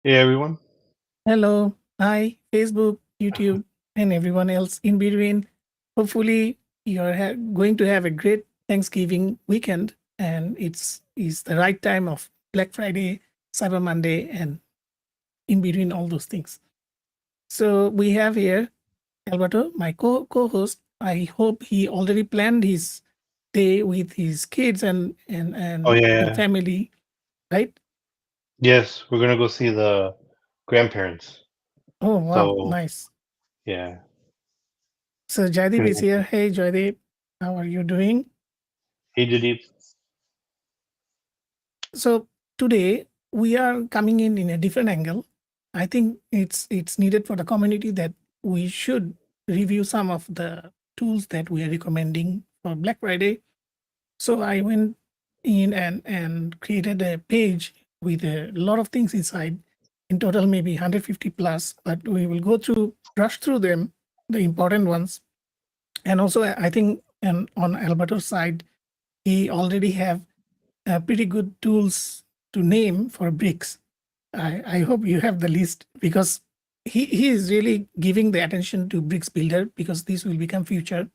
Hey everyone. Hello, hi, Facebook, YouTube, and everyone else in between. Hopefully, you're going to have a great Thanksgiving weekend, and it's the right time of Black Friday, Cyber Monday, and in between all those things. So we have here Alberto, my co-host. I hope he already planned his day with his kids and Oh and yeah, the yeah. family, right? Yes, we're gonna go see the grandparents. Oh wow, So nice. yeah. So Jaideep is here. Hey Jaideep, how are you doing? Hey Jadip. So today we are coming in a different angle. I think it's needed for the community that we should review some of the tools that we are recommending for Black Friday. So I went in and created a page with a lot of things inside. In total, maybe 150 plus, but we will go through, brush through them, the important ones. And also, I think, and on Alberto's side, he already have pretty good tools to name for bricks. I hope you have the list because he is really giving the attention to bricks builder because this will become future.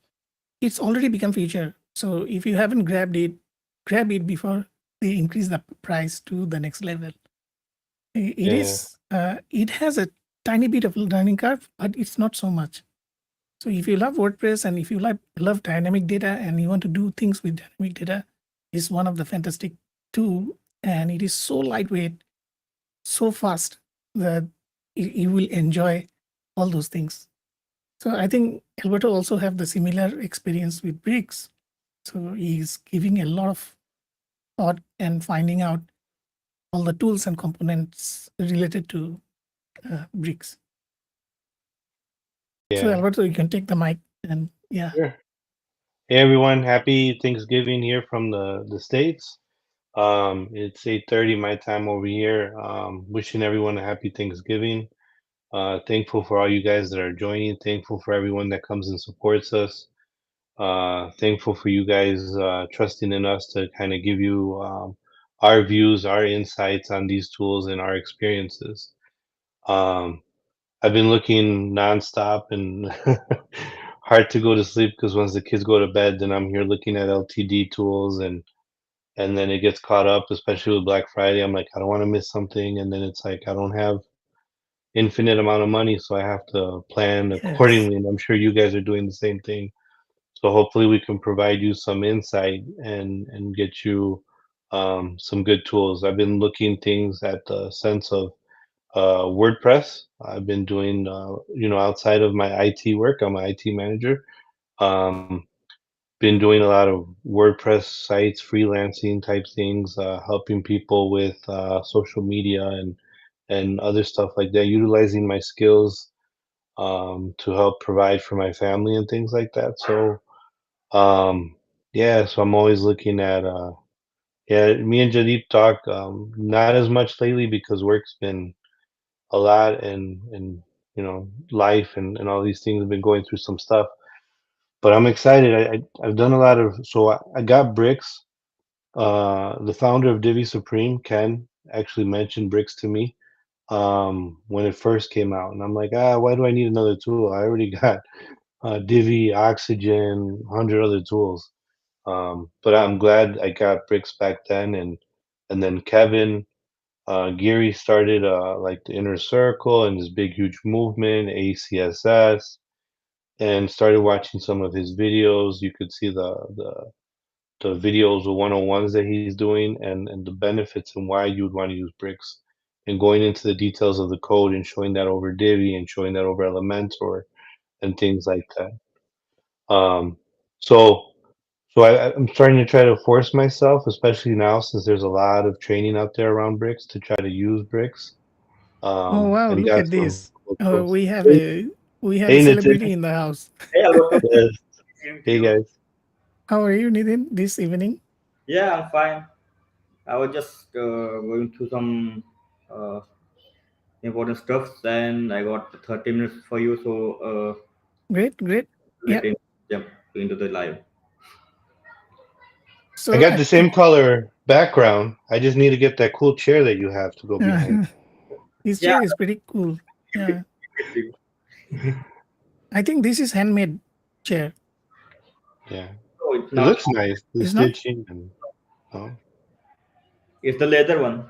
It's already become future. So if you haven't grabbed it, grab it before they increase the price to the next level. It Yeah. is it has a tiny bit of learning curve, but it's not so much. So if you love WordPress and if you love dynamic data and you want to do things with dynamic data, is one of the fantastic tool, and it is so lightweight, so fast that you will enjoy all those things. So I think Alberto also have the similar experience with bricks. So he's giving a lot of thought and finding out all the tools and components related to bricks. So Yeah. Alberto, you can take the mic and yeah, Sure. Hey everyone, happy Thanksgiving here from the States. It's 8:30 my time over here. Wishing everyone a happy Thanksgiving. Thankful for all you guys that are joining. Thankful for everyone that comes and supports us. Thankful for you guys trusting in us to kind of give you our views, our insights on these tools and our experiences. Um, I've been looking nonstop and hard to go to sleep because once the kids go to bed, then I'm here looking at LTD tools and then it gets caught up, especially with Black Friday. I'm like, I don't want to miss something, and then it's like I don't have infinite amount of money, so I have to plan yes, accordingly. And I'm sure you guys are doing the same thing. So hopefully we can provide you some insight and get you some good tools. I've been looking things at the sense of WordPress. I've been doing, outside of my IT work. I'm an IT manager. Um, been doing a lot of WordPress sites, freelancing type things, helping people with social media and other stuff like that, utilizing my skills to help provide for my family and things like that. So yeah, so I'm always looking at yeah, me and Jadip talk not as much lately because work's been a lot and life and all these things have been going through some stuff. But I'm excited. I've done a lot of I got bricks. The founder of Divi Supreme, Ken, actually mentioned bricks to me when it first came out, and I'm like, why do I need another tool? I already got Divi, Oxygen, 100 other tools. But I'm glad I got bricks back then, and then Kevin. Geary started like the inner circle and this big huge movement, ACSS, and started watching some of his videos. You could see the videos, the 101s that he's doing, and the benefits and why you would want to use bricks, and going into the details of the code and showing that over Divi and showing that over Elementor and things like that. Um, so I'm starting to try to force myself, especially now since there's a lot of training out there around bricks to try to use bricks. oh wow, And look got at some this. cool tools. We have Hey, a hey, Nitin. celebrity in the house. Hey Alberto, Yes. same to Hey, you. guys. How are you, Nitin, this evening? Yeah, I'm fine. I was just going through some uh, important stuff, and I got 30 minutes for you, so Great, great. let Yeah. me jump into the live. I So got the same color background. I just need to get that cool chair that you have to go behind. This Yeah, chair is pretty cool. Yeah, I think this is handmade chair. Yeah, so it's it not. looks nice. The It's not? stitching and oh, It's the leather one.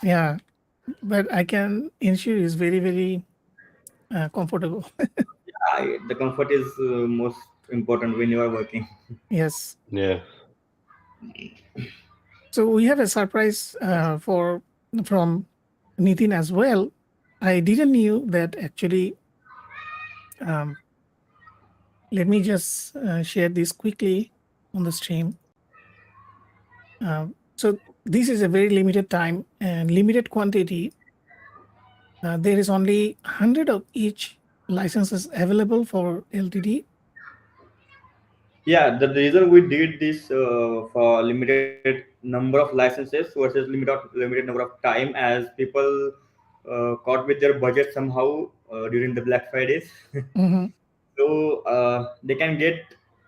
Yeah, but I can ensure it's very, very comfortable. The comfort is most important when you are working. Yes. yeah. So we have a surprise for from Nitin as well. I didn't knew that actually. Um, Let me just share this quickly on the stream. So this is a very limited time and limited quantity. There is only 100 of each licenses available for LTD. Yeah, the reason we did this for limited number of licenses versus limited number of time, as people caught with their budget somehow during the Black Fridays. Mhm. So they can get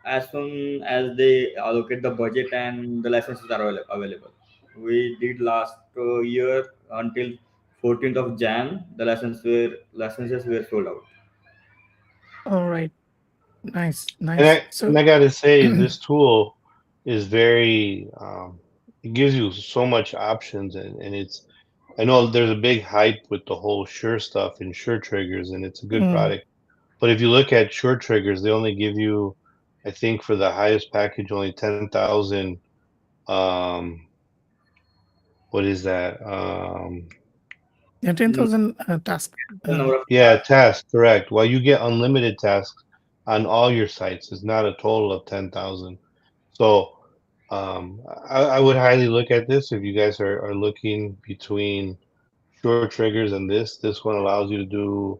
as soon as they allocate the budget and the licenses are available. We did last year until 14th of Jan. The licenses were sold out. All right, nice, And nice. I gotta say, this tool is very it gives you so much options, and it's I know there's a big hype with the whole Sure stuff and Sure triggers, and it's a good Mm, product. But if you look at Sure triggers, they only give you, I think, for the highest package, only 10,000. Um, what is that? yeah, 10,000 task. The number of Yeah, tasks, correct. While you get unlimited tasks on all your sites, it's not a total of 10,000. So I would highly look at this if you guys are looking between Sure triggers and this one allows you to do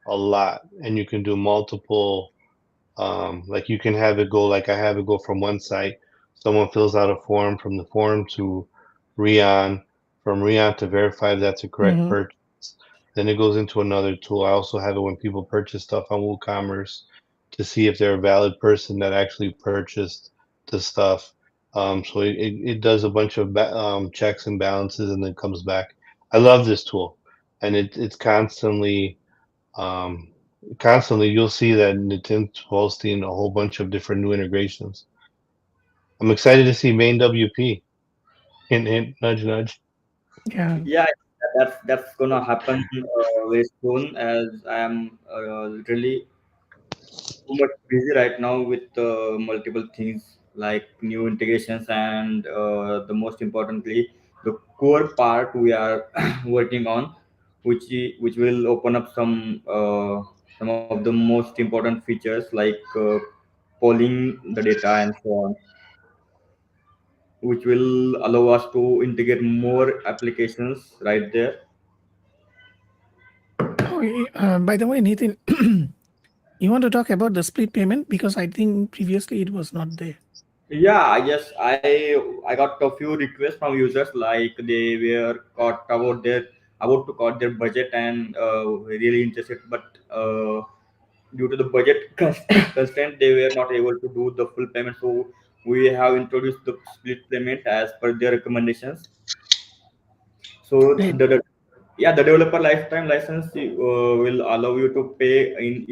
a lot, and you can do multiple. Like you can have it go like I have it go from one site. Someone fills out a form, from the form to Rion, from Rion to verify if that's a correct Mhm. purchase. Then it goes into another tool. I also have it when people purchase stuff on WooCommerce to see if they're a valid person that actually purchased the stuff. So it does a bunch of checks and balances and then comes back. I love this tool, and it's um, constantly you'll see that Nintendo's posting a whole bunch of different new integrations. I'm excited to see main WP. Hint, hint, nudge, nudge. Yeah, yeah, that's gonna happen very soon, as I am literally too much busy right now with multiple things like new integrations and the most importantly the core part we are working on, which will open up some of the most important features like polling the data and so on, which will allow us to integrate more applications right there. oh, by the way, Nitin, you want to talk about the split payment because I think previously it was not there. Yeah, yes, I got a few requests from users like they were caught about to cut their budget and really interested, but due to the budget constraint, they were not able to do the full payment. So we have introduced the split payment as per their recommendations. So Great. the developer lifetime license will allow you to pay in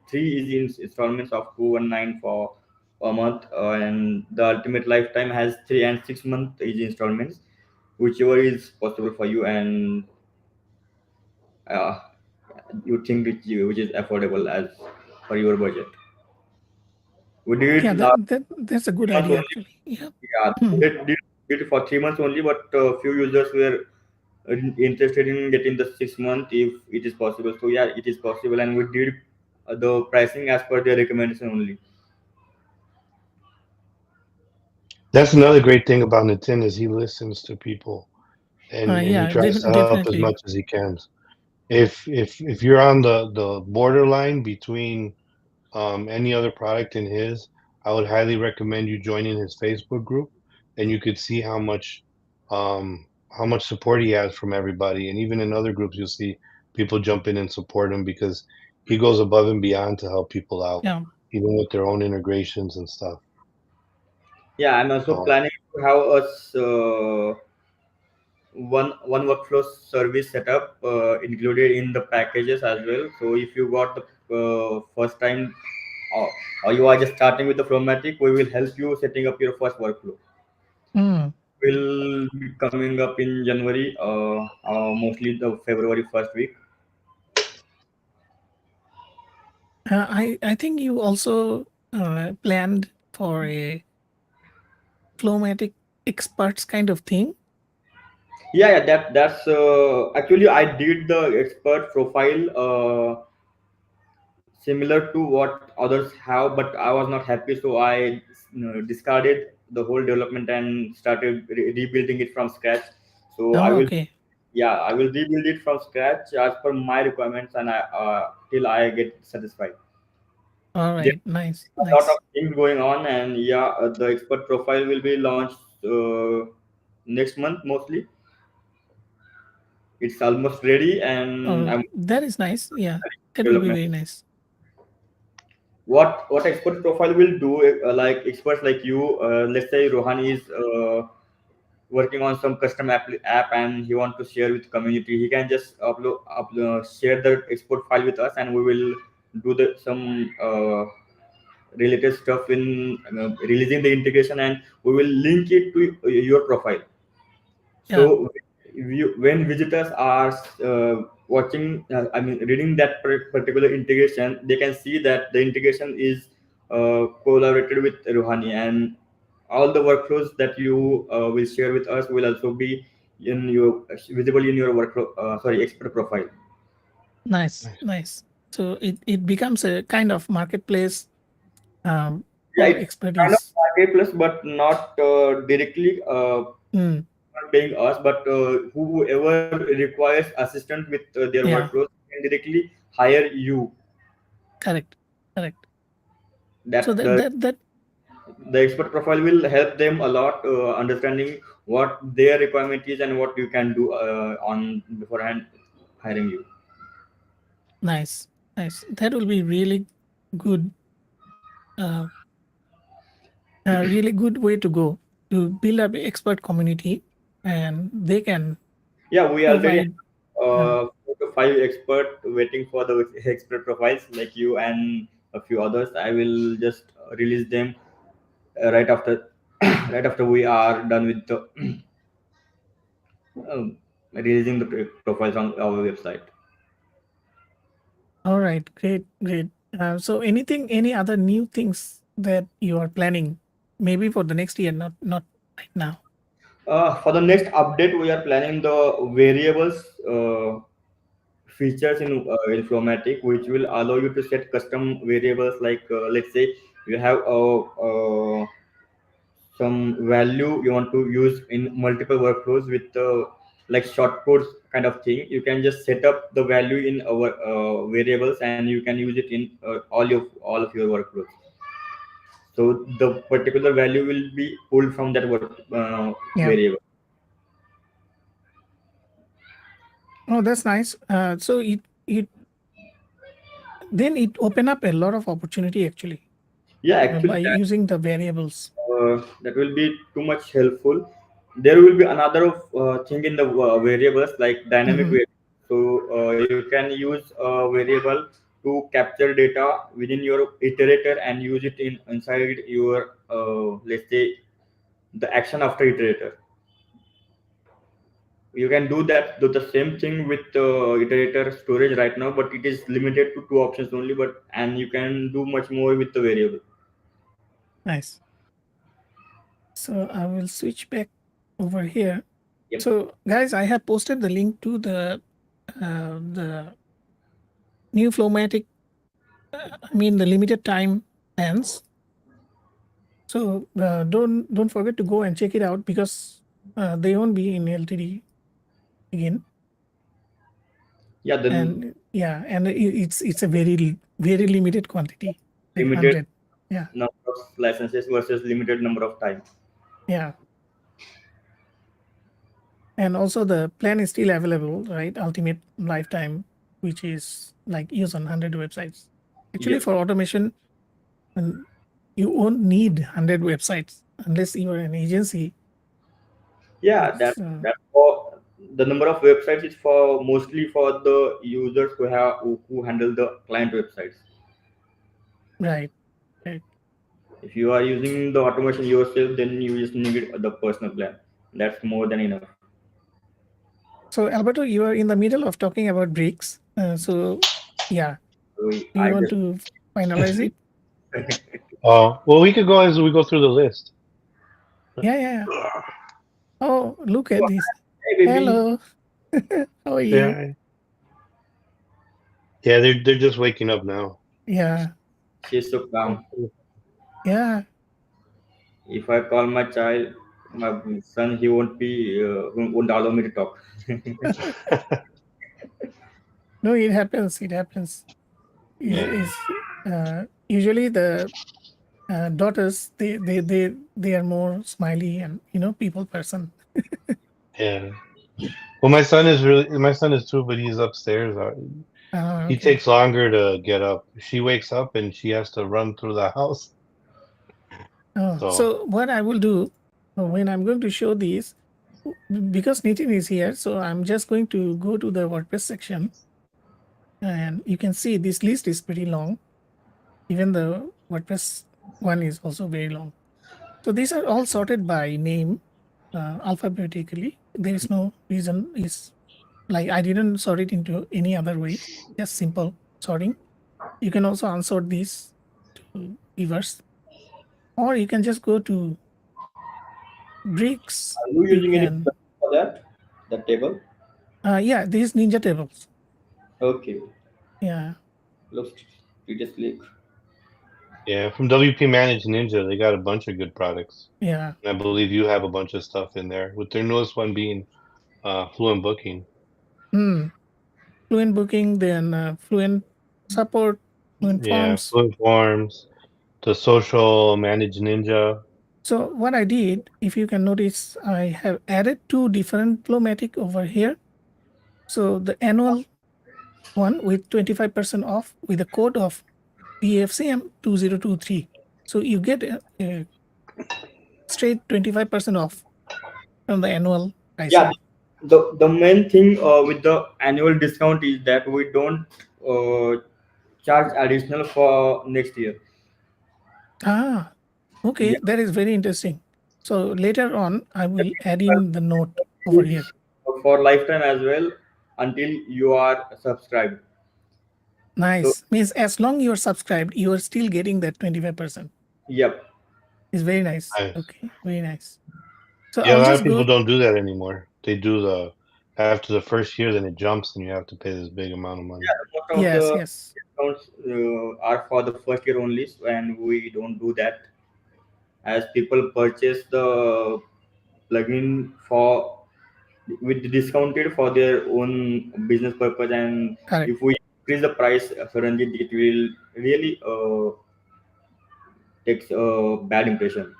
three easy installments of 219 for a month, and the ultimate lifetime has 3 and 6 month easy installments, whichever is possible for you and uh, you think which is affordable as for your budget. We did Yeah, it that's a good 3 months idea only. actually. Yeah. Yeah, did it for 3 months only, but few users were interested in getting the 6 month if it is possible. So yeah, it is possible, and we did the pricing as per their recommendation only. That's another great thing about Nintendo is he listens to people and he Yeah, tries to help as definitely. much as he can. If you're on the borderline between any other product in his, I would highly recommend you joining his Facebook group, and you could see how much support he has from everybody. And even in other groups, you'll see people jump in and support him because he goes above and beyond to help people out, Yeah. even with their own integrations and stuff. Yeah, I'm also So planning to have us one workflow service setup included in the packages as well. So if you got the first time, or, or you are just starting with the Flowmatic, we will help you setting up your first workflow. Mm. Will be coming up in January, mostly the February first week. I think you also planned for a Flowmatic experts kind of thing. Yeah, yeah, that's actually I did the expert profile similar to what others have, but I was not happy, so I discarded the whole development and started rebuilding it from scratch. So I Oh, will, okay. yeah, I will rebuild it from scratch as per my requirements, and I till I get satisfied. All There right. Nice. are a lot of Nice. things going on, and yeah, the expert profile will be launched next month mostly. It's almost ready, and Oh, I'm that is nice. Yeah, that will be development. very nice. What expert profile will do, like experts like you, let's say Rohani is working on some custom app and he want to share with community, he can just share the export file with us, and we will do the some related stuff in releasing the integration, and we will link it to your profile. Yeah, So when visitors are watching, I mean, reading that particular integration, they can see that the integration is collaborated with Ruhani, and all the workflows that you will share with us will also be in your visible in your workflow. Sorry, expert profile. nice. Nice. Nice. So it becomes a kind of marketplace Yeah, for it's kind of expertise. marketplace, but not directly. Mm, Not paying us, but whoever requires assistance with their yeah, workflows can directly hire you. correct. Correct. So That that that that the expert profile will help them a lot, understanding what their requirement is and what you can do on beforehand hiring you. nice. Nice. That will be really good. Uh, a really good way to go to build up expert community, and they can Yeah, we already have provide. Uh, 4 to 5 expert waiting for the expert profiles like you and a few others. I will just release them right after right after we are done with the releasing the profiles on our website. all right, great, great. So any other new things that you are planning, maybe for the next year, not right now. For the next update, we are planning the variables features in Flowmatic, which will allow you to set custom variables. Like let's say you have some value you want to use in multiple workflows with like short codes kind of thing. You can just set up the value in our variables, and you can use it in all of your workflows. So the particular value will be pulled from that Yeah. variable. Oh, that's nice. So it then it open up a lot of opportunity actually Yeah, actually by using the variables. that will be too much helpful. There will be another thing in the variables like dynamic Hmm. variable. So you can use a variable to capture data within your iterator and use it in inside your let's say the action after iterator. You can do the same thing with iterator storage right now, but it is limited to 2 options only, but and you can do much more with the variable. Nice. So I will switch back over here. Yep. So guys, I have posted the link to the new Flowmatic. I mean the limited time plans. So don't forget to go and check it out because they won't be in LTD again. Yeah, the And yeah, and it's a very limited quantity, like limited 100. Yeah, number of licenses versus limited number of time. yeah. And also the plan is still available, right? Ultimate lifetime, which is like use on 100 websites. Actually, Yes. for automation, and you won't need 100 websites unless you are an agency. Yeah, It's that for the number of websites is for mostly for the users who handle the client websites. Right. Right. If you are using the automation yourself, then you just need the personal plan. That's more than enough. So Alberto, you are in the middle of talking about bricks. So yeah, So do you I want just to finalize it? Well, we could go as we go through the list. Yeah, yeah, yeah. Oh, look at this. hey baby, Hello. How are you? Yeah, yeah, they're just waking up now. Yeah, she's so calm. yeah. If I call my child, my son, he won't be won't allow me to talk. No, it happens. It happens. Yeah, Is usually the daughters they are more smiley and people person. yeah. Well, my son is too, but he's upstairs. He Okay. takes longer to get up. She wakes up and she has to run through the house. Oh, So so what I will do when I'm going to show these, because Nitin is here, so I'm just going to go to the WordPress section, and you can see this list is pretty long. Even the WordPress one is also very long. So these are all sorted by name, alphabetically. There is no reason is like I didn't sort it into any other way. Just simple sorting. You can also unsort these to reverse, or you can just go to bricks. Are you You using any can, plugin for that? That table? yeah, these Ninja tables. Okay, Yeah, looks pretty slick. yeah, from WP Managed Ninja, they got a bunch of good products. yeah. And I believe you have a bunch of stuff in there, with their newest one being Fluent Booking. Hmm. Fluent booking, then fluent support, fluent Yeah, forms. Fluent Forms, the Social Managed Ninja. So what I did, if you can notice, I have added two different Flowmatic over here. So the annual one with 25% off with a code of PFCM 2023. So you get a straight 25% off from the annual Yeah, pricing. the main thing with the annual discount is that we don't uh, charge additional for next year. Ah, okay, Yeah, that is very interesting. So later on, I will add in the note over here. for lifetime as well until you are subscribed. So Nice. Means as long you are subscribed, you are still getting that 25%. yep. It's very nice. Nice. Okay, very nice. So Yeah, a I'll lot of just people go. don't do that anymore. They do the after the first year, then it jumps, and you have to pay this big amount of money. Yeah, most of Yes, the yes. discounts are for the first year only, and we don't do that as people purchase the plugin for with the discounted for their own business purpose, and Correct. if we increase the price suddenly, it will really takes a bad impression.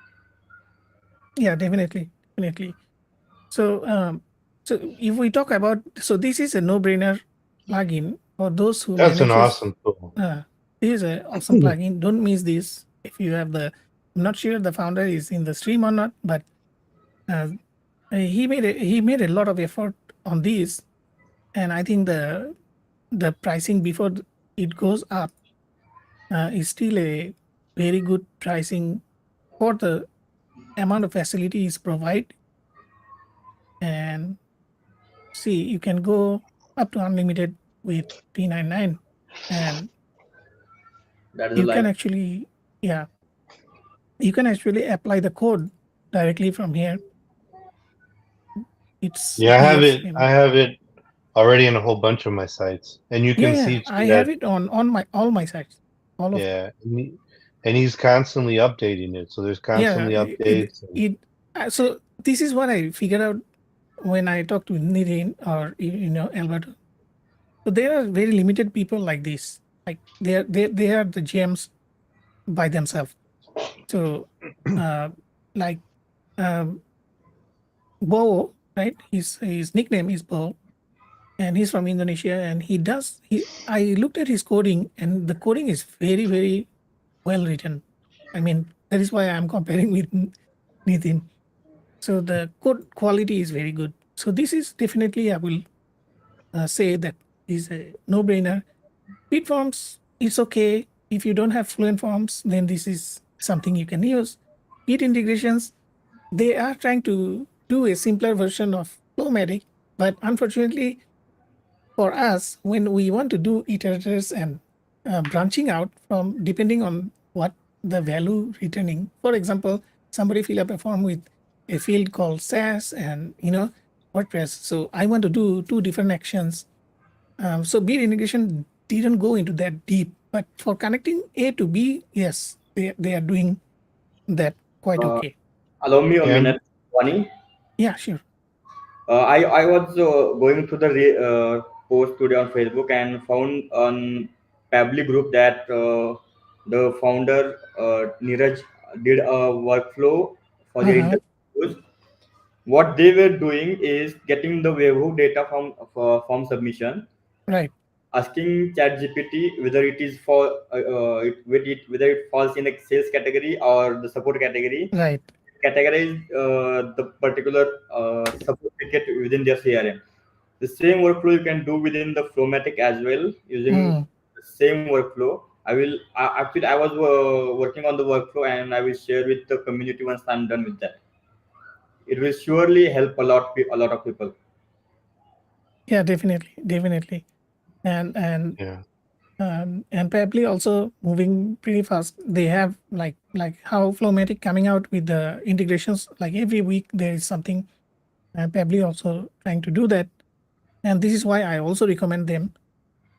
Yeah, definitely. Definitely. So, so if we talk about, so this is a no-brainer plugin for those who That's an manages. awesome tool. Uh, this is an awesome plugin. Don't miss this. If you have the, I'm not sure the founder is in the stream or not, but uh, he made a lot of effort on this, and I think the pricing before it goes up is still a very good pricing for the amount of facilities provide. And see, you can go up to unlimited with 399, and That is a you can life. actually, yeah, you can actually apply the code directly from here. It's Yeah, I have it. PFCM. I have it already in a whole bunch of my sites, and you Yeah, can yeah, see I too have that it on my all my sites, all of them. yeah, and he's constantly updating it. So there's Yeah, constantly it updates. And, it. So this is what I figured out when I talked to Nitin or Alberto. So there are very limited people like this. Like they are the gems by themselves. So, uh, like um, Bo, right? His nickname is Bo, and he's from Indonesia. And he does. I looked at his coding, and the coding is very very well written. I mean, that is why I'm comparing with Nitin. So the code quality is very good. So this is definitely, I will say that is a no-brainer. Beat forms, it's okay. If you don't have fluent forms, then this is something you can use. Beat integrations, they are trying to do a simpler version of Flowmatic, but unfortunately for us, when we want to do iterators and branching out from depending on what the value returning. For example, somebody fill up a form with a field called SaaS and WordPress. So I want to do two different actions. So beat integration didn't go into that deep, but for connecting A to B, yes, they are doing that quite Uh, okay. Allow me a And minute, Wani. Yeah, sure. I was going through the post today on Facebook and found on Pabli group that the founder Neeraj did a workflow for their Uh-huh. interviews. What they were doing is getting the webhook data from form submission, Right, asking ChatGPT whether it is for whether it falls in a sales category or the support category. right. Categorize the particular support ticket within their CRM. The same workflow you can do within the Flowmatic as well using Mm. the same workflow. Actually I was working on the workflow and I will share with the community once I'm done with that. It will surely help a lot of people. Yeah, definitely, definitely. And yeah, and probably also moving pretty fast. They have like how Flowmatic coming out with the integrations. Like every week there is something. Probably also trying to do that, and this is why I also recommend them.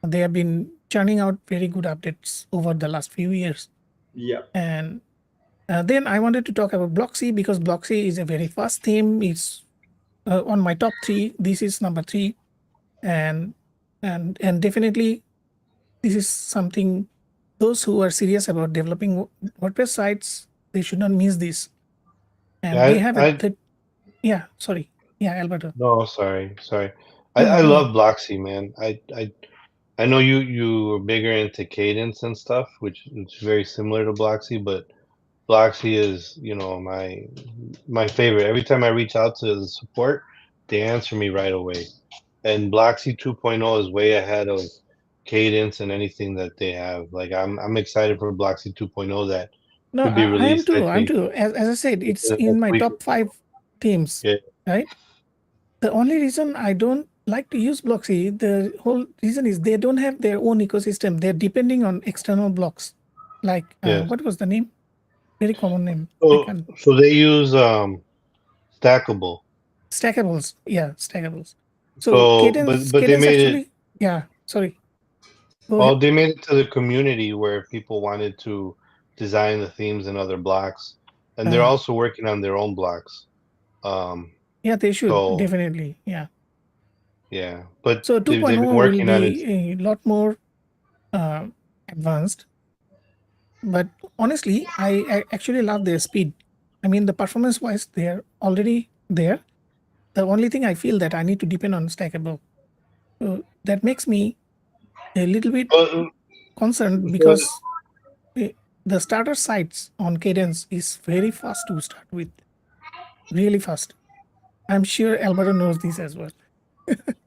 They have been churning out very good updates over the last few years. Yeah. And then I wanted to talk about Blocksy because Blocksy is a very fast theme. It's on my top three. This is number three, and and definitely this is something those who are serious about developing WordPress sites, they should not miss this. And they yeah. have yeah, sorry. Yeah, Alberto. No, sorry. No, no, I go ahead. love Bloxy, man. I know you are bigger into cadence and stuff, which is very similar to Bloxy, but Bloxy is, my favorite. Every time I reach out to the support, they answer me right away. And Bloxy 2.0 is way ahead of cadence and anything that they have. Like I'm excited for Bloxy 2.0 that No, could be I am released, I too. I'm think, too. As I said, it's within the in next my week. top five themes, Yeah, right? The only reason I don't like to use Blocksy, the whole reason is they don't have their own ecosystem. They're depending on external blocks. Like, yes. what was the name? Very common name. I So can't. so they use Stackable. Stackables. Yeah, stackables. So So cadence, but they cadence made it. actually. Yeah, sorry. Go Well, ahead. they made it to the community where people wanted to design the themes in other blocks, and they're Uh, also working on their own blocks. Um, yeah, they should so definitely. Yeah. yeah, but So they've 2.0 been will working on it. be a lot more uh, advanced. But honestly, I actually love their speed. I mean, the performance wise, they're already there. The only thing I feel that I need to depend on Stackable. So that makes me a little bit Uh, concerned so because eh, the starter sites on Cadence is very fast to start with, really fast. I'm sure Alberto knows this as well.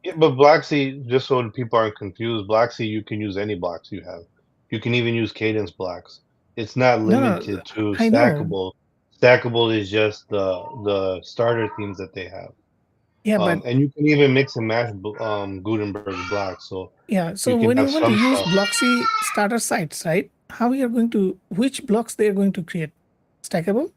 yeah, but Bloxy, just so people aren't confused, Bloxy you can use any blocks you have. You can even use cadence blocks. It's not No, no, limited to I know. Stackable. Stackable is just the starter themes that they have. Yeah, but And you can even mix and match Gutenberg blocks, so yeah. you So can when have you want to some use stuff. Blocksy starter sites, right? How you are going to which blocks they are going to create? Stackable?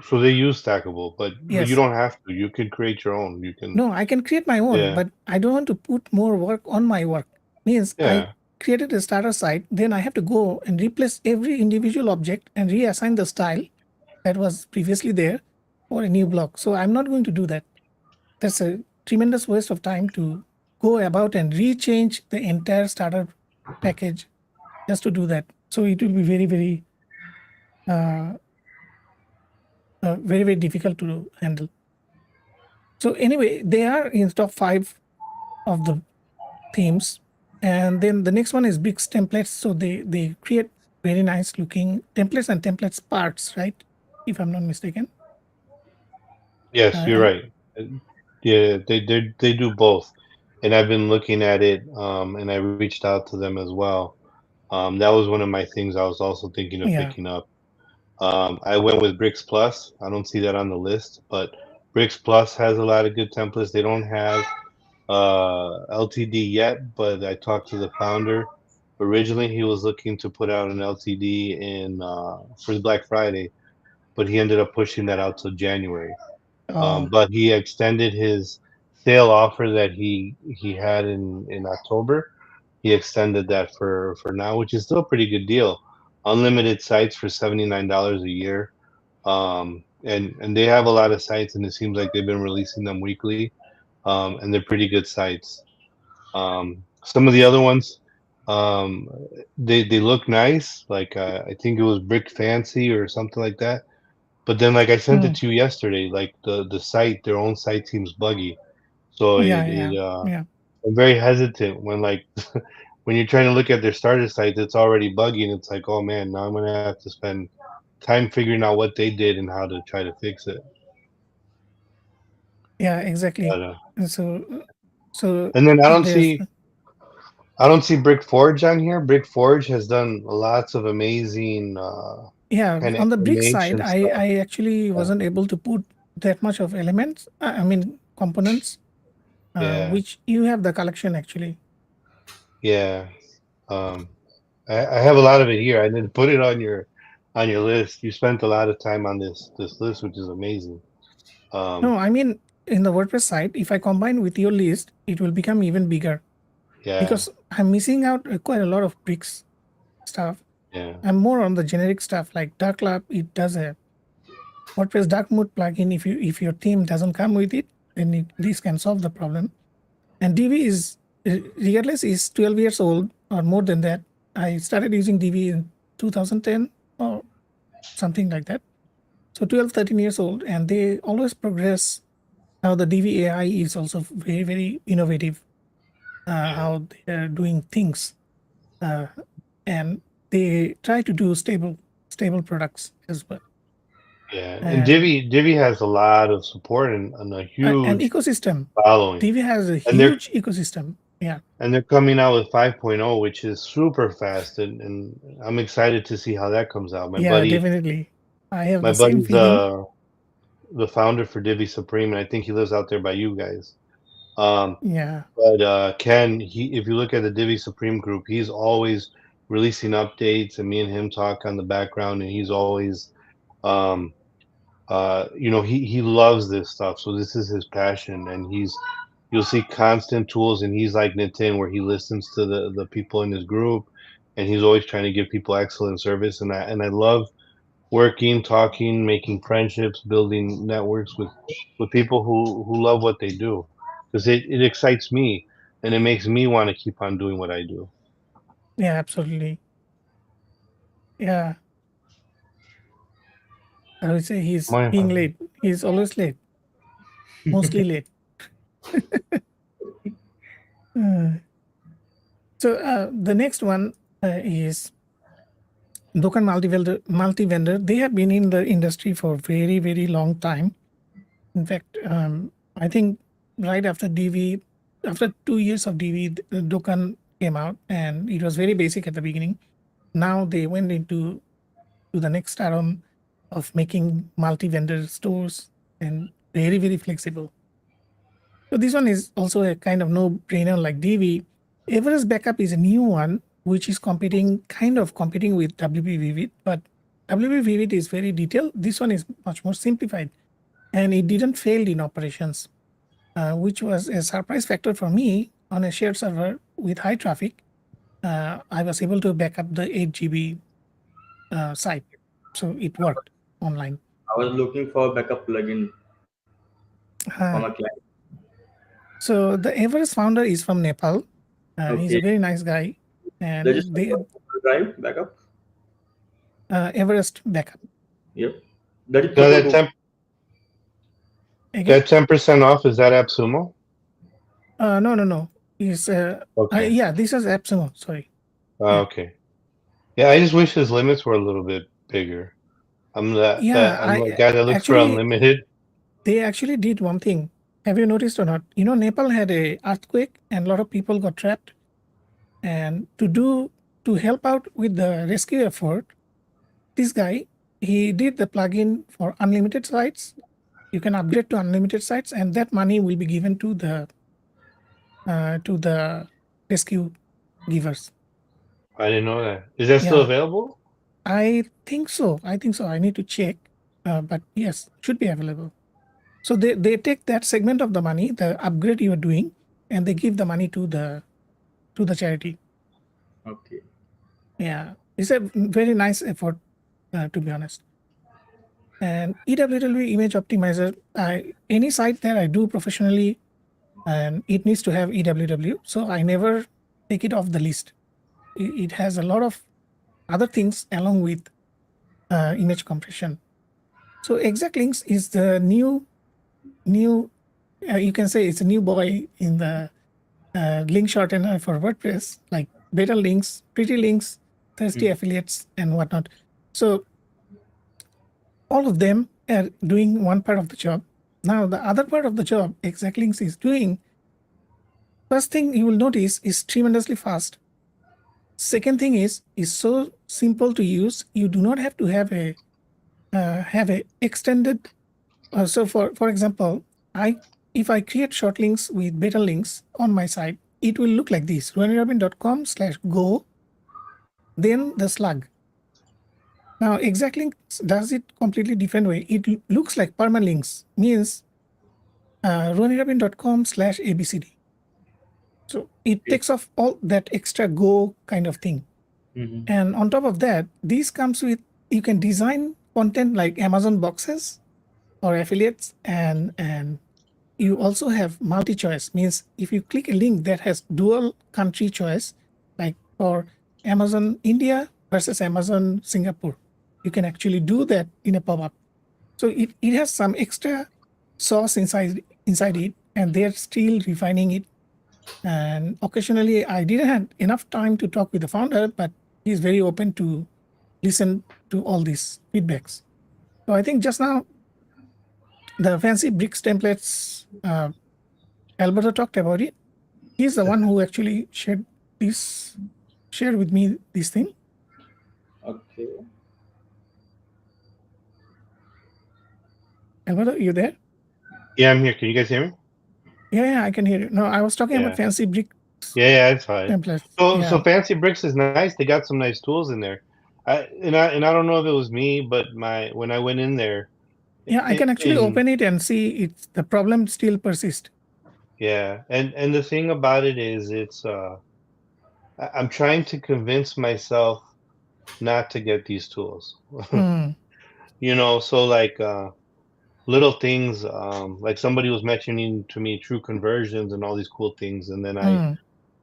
So they use Stackable, but you Yes. don't have to. You can create your own. You can, No, I can create my own, yeah, but I don't want to put more work on my work. Means I yeah. created a starter site, then I have to go and replace every individual object and reassign the style that was previously there for a new block. So I'm not going to do that. That's a tremendous waste of time to go about and rechange the entire starter package just to do that. So it will be uh, very difficult to handle. So anyway, they are in top five of the themes, and then the next one is Bix templates. So they create very nice looking templates and templates parts, right? If I'm not mistaken. Yes, you're And right. Yeah, they do both, and I've been looking at it, and I reached out to them as well. That was one of my things I was also thinking of yeah, picking up. I went with Bricks Plus. I don't see that on the list, but Bricks Plus has a lot of good templates. They don't have LTD yet, but I talked to the founder. Originally, he was looking to put out an LTD in for Black Friday, but he ended up pushing that out till January. oh, But he extended his sale offer that he had in October. He extended that for now, which is still a pretty good deal. Unlimited sites for $79 a year. And they have a lot of sites, and it seems like they've been releasing them weekly. And they're pretty good sites. Some of the other ones, um, they look nice. Like I think it was Brick Fancy or something like that. But then, like I sent it mm, to you yesterday, like the site, their own site seems buggy. So yeah, yeah, yeah, I'm very hesitant when like when you're trying to look at their starter site that's already buggy, and it's like, oh man, now I'm gonna have to spend time figuring out what they did and how to try to fix it. yeah, exactly. But And so and then there's I don't see Brick Forge on here. Brick Forge has done lots of amazing yeah, kind of on the brick side, animation stuff. I actually Yeah, wasn't able to put that much of elements. I mean components, yeah, which you have the collection actually. yeah. Um, I have a lot of it here. I didn't put it on your list. You spent a lot of time on this list, which is amazing. No, Um, I mean in the WordPress site, if I combine with your list, it will become even bigger yeah, because I'm missing out quite a lot of bricks stuff. yeah, I'm more on the generic stuff like Dark Lab. It does a WordPress dark mode plugin. If your theme doesn't come with it, then this can solve the problem. And Divi is regardless is 12 years old or more than that. I started using Divi in 2010 or something like that. So 12, 13 years old, and they always progress. Now the Divi AI is also very, very innovative. yeah, How they are doing things, uh, and they try to do stable products as well. yeah. And And Divi has a lot of support and a an huge ecosystem. following. Divi has a And they're huge ecosystem. Yeah, and they're coming out with 5.0, which is super fast, and I'm excited to see how that comes out. yeah, definitely. I have My the same buddy's feeling. the founder for Divi Supreme, and I think he lives out there by you guys. Um, Yeah, but Ken, he if you look at the Divi Supreme group, he's always releasing updates, and me and him talk on the background, and he's always um, he loves this stuff, so this is his passion, and you'll see constant tools, and he's like Nitin, where he listens to the people in his group, and he's always trying to give people excellent service, and I love working, talking, making friendships, building networks with people who love what they do, because it excites me, and it makes me want to keep on doing what I do. yeah, absolutely. Yeah, I would say he's My being late. He's always late, mostly late. Uh, so the next one is Dokan multi-vendor. They have been in the industry for very, very long time. In fact, I think right after DV, after 2 years of DV, the Dokan came out, and it was very basic at the beginning. Now they went into to the next add-on of making multi-vendor stores and very, very flexible. So this one is also a kind of no-brainer like DV. Everest Backup is a new one, which is kind of competing with WP Vivid, but WP Vivid is very detailed. This one is much more simplified, and it didn't fail in operations, which was a surprise factor for me on a shared server with high traffic. I was able to back up the 8 GB site, so it worked online. I was looking for backup plugin for my Uh, client. so the Everest founder is from Nepal. He's Okay. a very nice guy, They just and they support Google Drive backup. Everest backup Yep. That is no, support Google. again. that 10% off, is that AppSumo? No, no, no. He's Okay, yeah. This is AppSumo. Sorry. Yeah, okay. Yeah, I just wish his limits were a little bit bigger. I'm yeah. I'm I a guy that looks for actually unlimited. they actually did one thing. Have you noticed or not? Nepal had a earthquake and a lot of people got trapped. And to help out with the rescue effort, this guy, he did the plugin for unlimited sites. You can upgrade to unlimited sites, and that money will be given to the rescue givers. I didn't know that. Is that still Yeah, available? I think so. I need to check, but yes, should be available. So they take that segment of the money, the upgrade you are doing, and they give the money to the charity. Okay. Yeah, it's a very nice effort, to be honest. And EWW image optimizer, any site that I do professionally, and it needs to have EWW. So I never take it off the list. It has a lot of other things along with image compression. So exact links is the new you can say it's a new boy in the link shortener for WordPress, like better links, pretty links, thirsty Mm. affiliates, and whatnot. So all of them are doing one part of the job. Now the other part of the job exact links is doing, first thing you will notice is tremendously fast. Second thing is so simple to use. You do not have to have a extended. So for example, I if I create short links with beta links on my site, it will look like this: ruhanirabin.com/go, then the slug. Now exact links does it completely different way. It looks like permalinks, means ruhanirabin.com/abcd. So it Okay. takes off all that extra go kind of thing. Mm-hmm. And on top of that, this comes with, you can design content like Amazon boxes or affiliates, and you also have multi-choice, means if you click a link that has dual country choice, like for Amazon India versus Amazon Singapore, you can actually do that in a pop-up. So it has some extra sauce inside it, and they're still refining it. And occasionally I didn't have enough time to talk with the founder, but he's very open to listen to all these feedbacks. So I think just now the fancy bricks templates, Alberto talked about it. He's the one who actually shared with me this thing. Okay. Alberto, you there? Yeah, I'm here. Can you guys hear me? Yeah, I can hear you. No, I was talking about Yeah. fancy brick Yeah, it's fine. templates. So Yeah, Fancy Bricks is nice. They got some nice tools in there. I don't know if it was me, but my when I went in there, yeah, I can actually in open it and see it's the problem still persists. yeah, and the thing about it is, I'm trying to convince myself not to get these tools. Hmm. So like little things, like somebody was mentioning to me true conversions and all these cool things, and then I Hmm.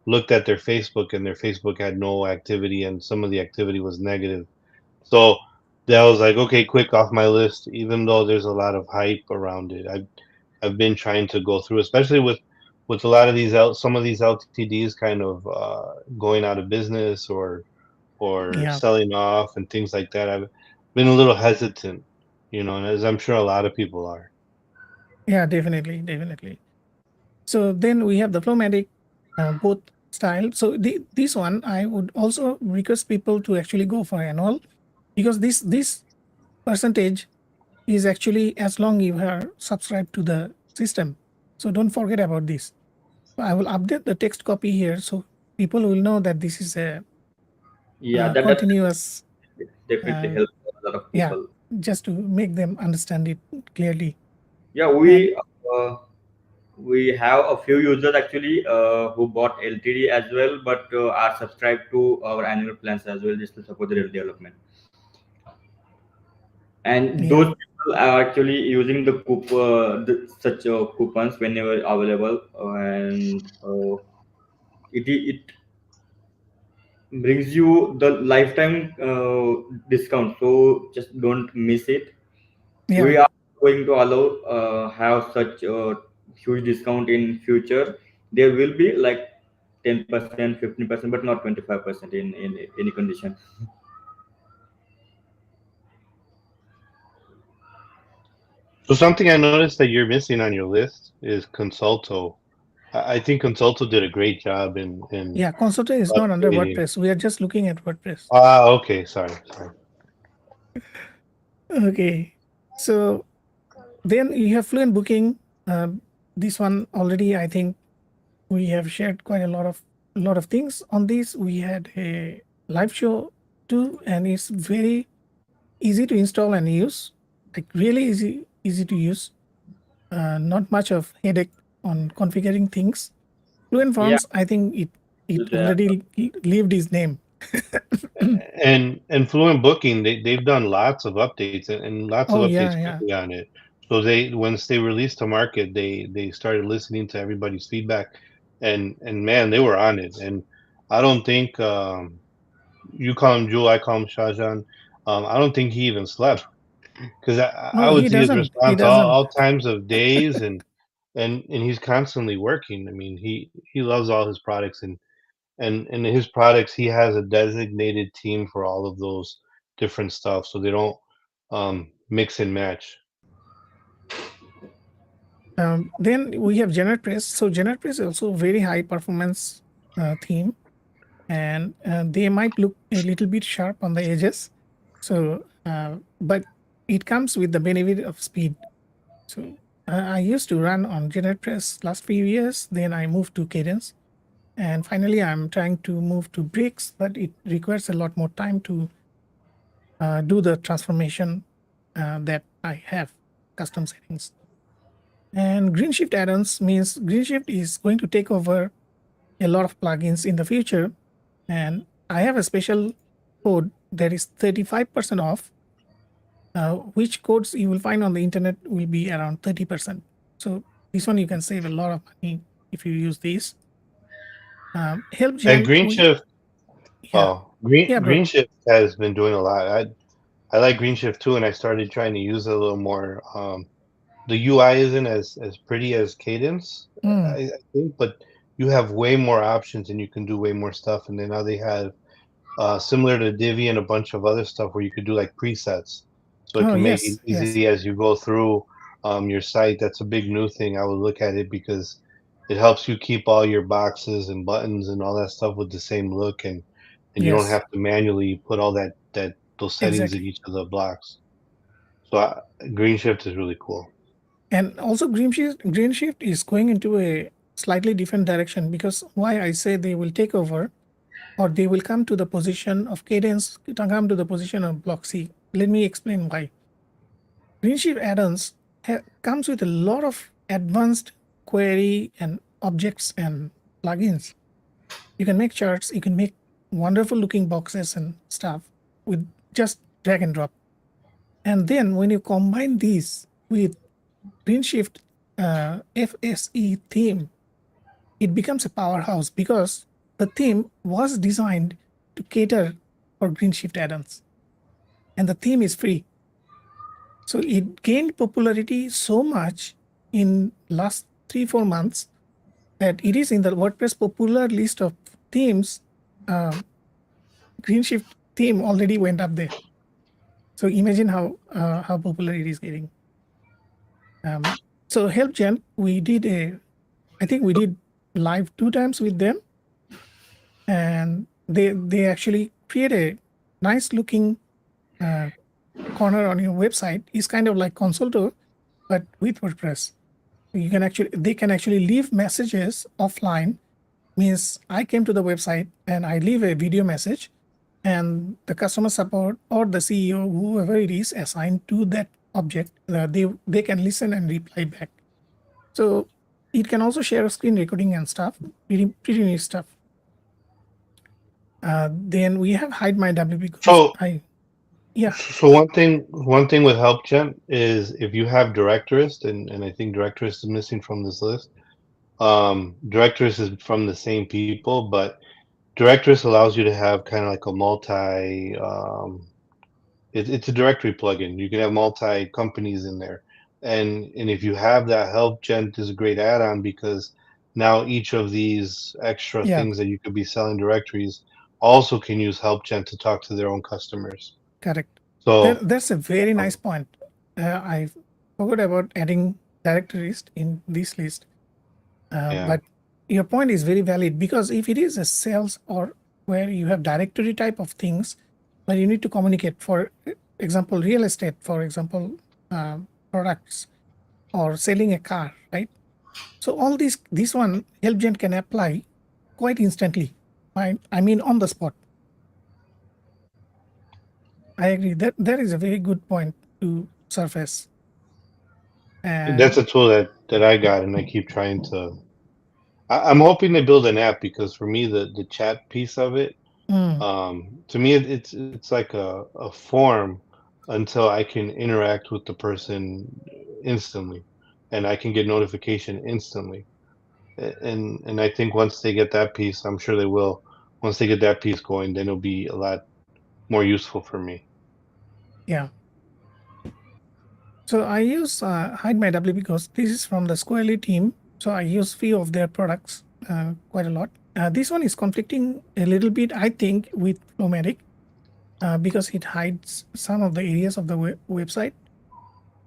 looked at their Facebook, and their Facebook had no activity, and some of the activity was negative. So that was like, okay, quick off my list, even though there's a lot of hype around it. I've been trying to go through, especially with a lot of some of these LTDs kind of going out of business or Yeah, selling off and things like that. I've been a little hesitant, and as I'm sure a lot of people are. yeah, definitely. So then we have the Flowmatic, both style. So this one I would also request people to actually go for annual, because this percentage is actually as long you are subscribed to the system. So don't forget about this. So I will update the text copy here so people will know that this is Yeah, a that continuous. definitely Uh, helps a lot of yeah, people. just to make them understand it clearly. Yeah, And we have a few users actually who bought LTD as well, but are subscribed to our annual plans as well, just to support the development. And yeah, those people are actually using such coupons whenever available, and it brings you the lifetime discount. So just don't miss it. yeah, We are going to allow have such a huge discount in future. There will be like 10%, 15%, but not 25% in any condition. So something I noticed that you're missing on your list is Consulto. I think Consulto did a great job in Yeah, Consulta is not under updating. WordPress. We are just looking at WordPress. Ah, okay, sorry. Okay. So then you have Fluent Booking. This one already, I think we have shared quite a lot of things on this. We had a live show too, and it's very easy to install and use. Like really easy to use. Not much of headache on configuring things. Fluent Yeah, Forms, I think it there. already lived his name. And Fluent Booking, they've done lots of updates and lots of Oh updates yeah, yeah. quickly on it. So they once they released to market, they started listening to everybody's feedback, and man, they were on it. And I don't think you call him Jewel, I call him Shahjahan. I don't think he even slept because I No, would he see his doesn't. He response doesn't. all times of days, and he's constantly working. I mean, he loves all his products, and in his products, he has a designated team for all of those different stuff, so they don't mix and match. Then we have GeneratePress. So GeneratePress is also very high performance theme, and they might look a little bit sharp on the edges. So, but it comes with the benefit of speed. So I used to run on GeneratePress last few years. Then I moved to Cadence, and finally I'm trying to move to Bricks, but it requires a lot more time to do the transformation that I have custom settings. And GreenShift add-ons means GreenShift is going to take over a lot of plugins in the future. And I have a special code that is 35% off, which codes you will find on the internet will be around 30%. So this one you can save a lot of money if you use these. And HelpGen, Green Shift, yeah, yeah, bro. Green Shift has been doing a lot. I like Green Shift too, and I started trying to use it a little more. The UI isn't as pretty as Cadence, Mm. I think, but you have way more options and you can do way more stuff. And then now they have similar to Divi and a bunch of other stuff where you could do like presets. So it Oh, can make it yes, yes, easy as you go through your site. That's a big new thing. I would look at it because it helps you keep all your boxes and buttons and all that stuff with the same look, and you don't yes, have to manually put all that those settings in exactly. each of the blocks. So Green Shift is really cool. And also Green Shift is going into a slightly different direction, because why I say they will take over, or they will come to the position of Cadence, come to the position of Block C. Let me explain why. GreenShift add-ons comes with a lot of advanced query and objects and plugins. You can make charts, you can make wonderful looking boxes and stuff with just drag and drop. And then when you combine these with GreenShift FSE theme, it becomes a powerhouse, because the theme was designed to cater for GreenShift add-ons, and the theme is free. So it gained popularity so much in last 3-4 months that it is in the WordPress popular list of themes. Um, GreenShift theme already went up there. So imagine how popular it is getting. Um, so HelpGen, I think we did live 2 times with them, and they actually create a nice looking uh, corner on your website. It's kind of like Consulto, but with WordPress. They can actually leave messages offline. Means I came to the website and I leave a video message, and the customer support or the CEO, whoever it is assigned to that object, they can listen and reply back. So it can also share screen recording and stuff. Pretty neat stuff. Then we have hide my WP because So yeah, So one thing with help Gen is if you have directorist, and I think directorist is missing from this list. Directorist is from the same people, but directorist allows you to have kind of like a multi. It's a directory plugin. You can have multi companies in there, and if you have that help Gen is a great add-on because now each of these extra yeah, things that you could be selling directories also can use help Gen to talk to their own customers. correct. So. That's a very um, nice point. I forgot about adding directories in this list. Yeah. But your point is very valid, because if it is a sales or where you have directory type of things, but you need to communicate, for example, real estate, for example, products, or selling a car, right? So all this one HelpGen can apply quite instantly. Right? I mean, on the spot. I agree that is a very good point to surface. That's And a tool that I got, and I keep trying to. I'm hoping to build an app because for me, the chat piece of it, mm, to me, it's like a form until I can interact with the person instantly, and I can get notification instantly. And I think once they get that piece, I'm sure they will. Once they get that piece going, then it'll be a lot more useful for me. yeah, so I use Hide My W because this is from the Squarely team. So I use few of their products quite a lot. This one is conflicting a little bit, I think, with Flowmatic because it hides some of the areas of the website.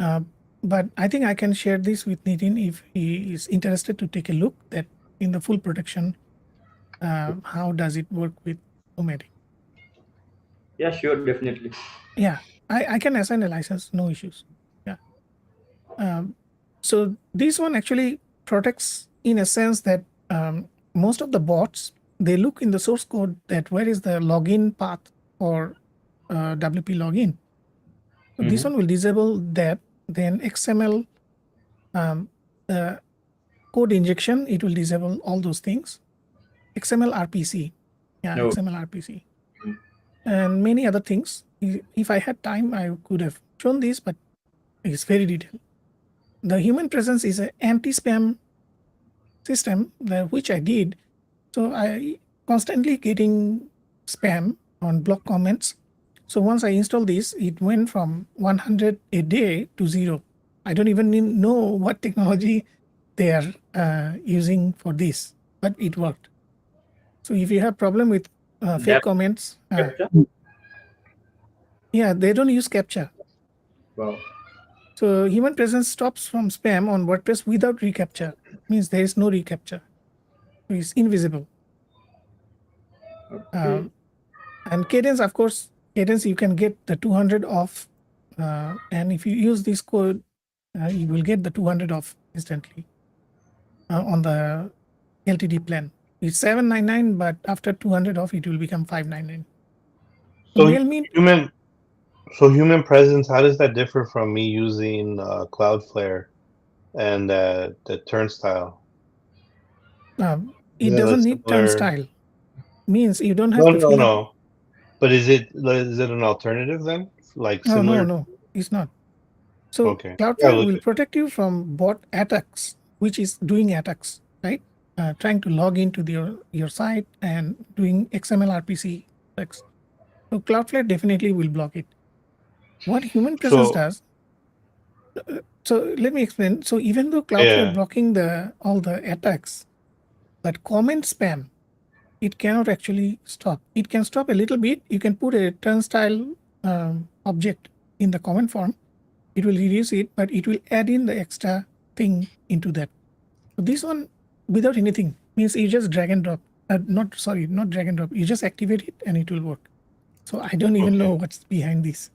Uh, but I think I can share this with Nitin if he is interested to take a look at in the full protection. How does it work with Flowmatic? Yeah, sure, definitely. Yeah, I can assign a license, no issues. Yeah. Um, so this one actually protects in a sense that most of the bots, they look in the source code that where is the login path for WP login. So this Mm-hmm. one will disable that. Then XML um, uh, code injection, it will disable all those things. XML RPC, yeah, No. XML RPC, and many other things. If I had time, I could have shown this, but it's very detailed. The human presence is an anti-spam system, which I did. So I constantly getting spam on block comments. So once I installed this, it went from 100 a day to 0. I don't even know what technology they are using for this, but it worked. So if you have problem with fake That comments, capture. yeah, they don't use captcha. Wow. So human presence stops from spam on WordPress without reCAPTCHA. Means there is no reCAPTCHA. It's invisible. Okay. Um, and Cadence, of course, Cadence you can get the 200 off, and if you use this code, you will get the 200 off instantly on the LTD plan. It's 799, but after 200 off, it will become 599. So So MailMint, human, so human presence, how does that differ from me using Cloudflare and the turnstile? Is it it a doesn't need similar? turnstile. Means you don't have No, to no, fill up. no. But is it an alternative then? Like No, no, similar? no, it's not. So Okay. Yeah, Cloudflare look will at. protect you from bot attacks, which is doing attacks, right? Trying to log into your site and doing XML RPC attacks. So Cloudflare definitely will block it. What human presence So does, so let me explain. So even though Cloudflare yeah. blocking the all the attacks, but comment spam, it cannot actually stop. It can stop a little bit. You can put a turnstile object in the comment form. It will reduce it, but it will add in the extra thing into that. So this one, without anything, means you just drag and drop. Not drag and drop. You just activate it and it will work. So I don't even know Okay. what's behind this.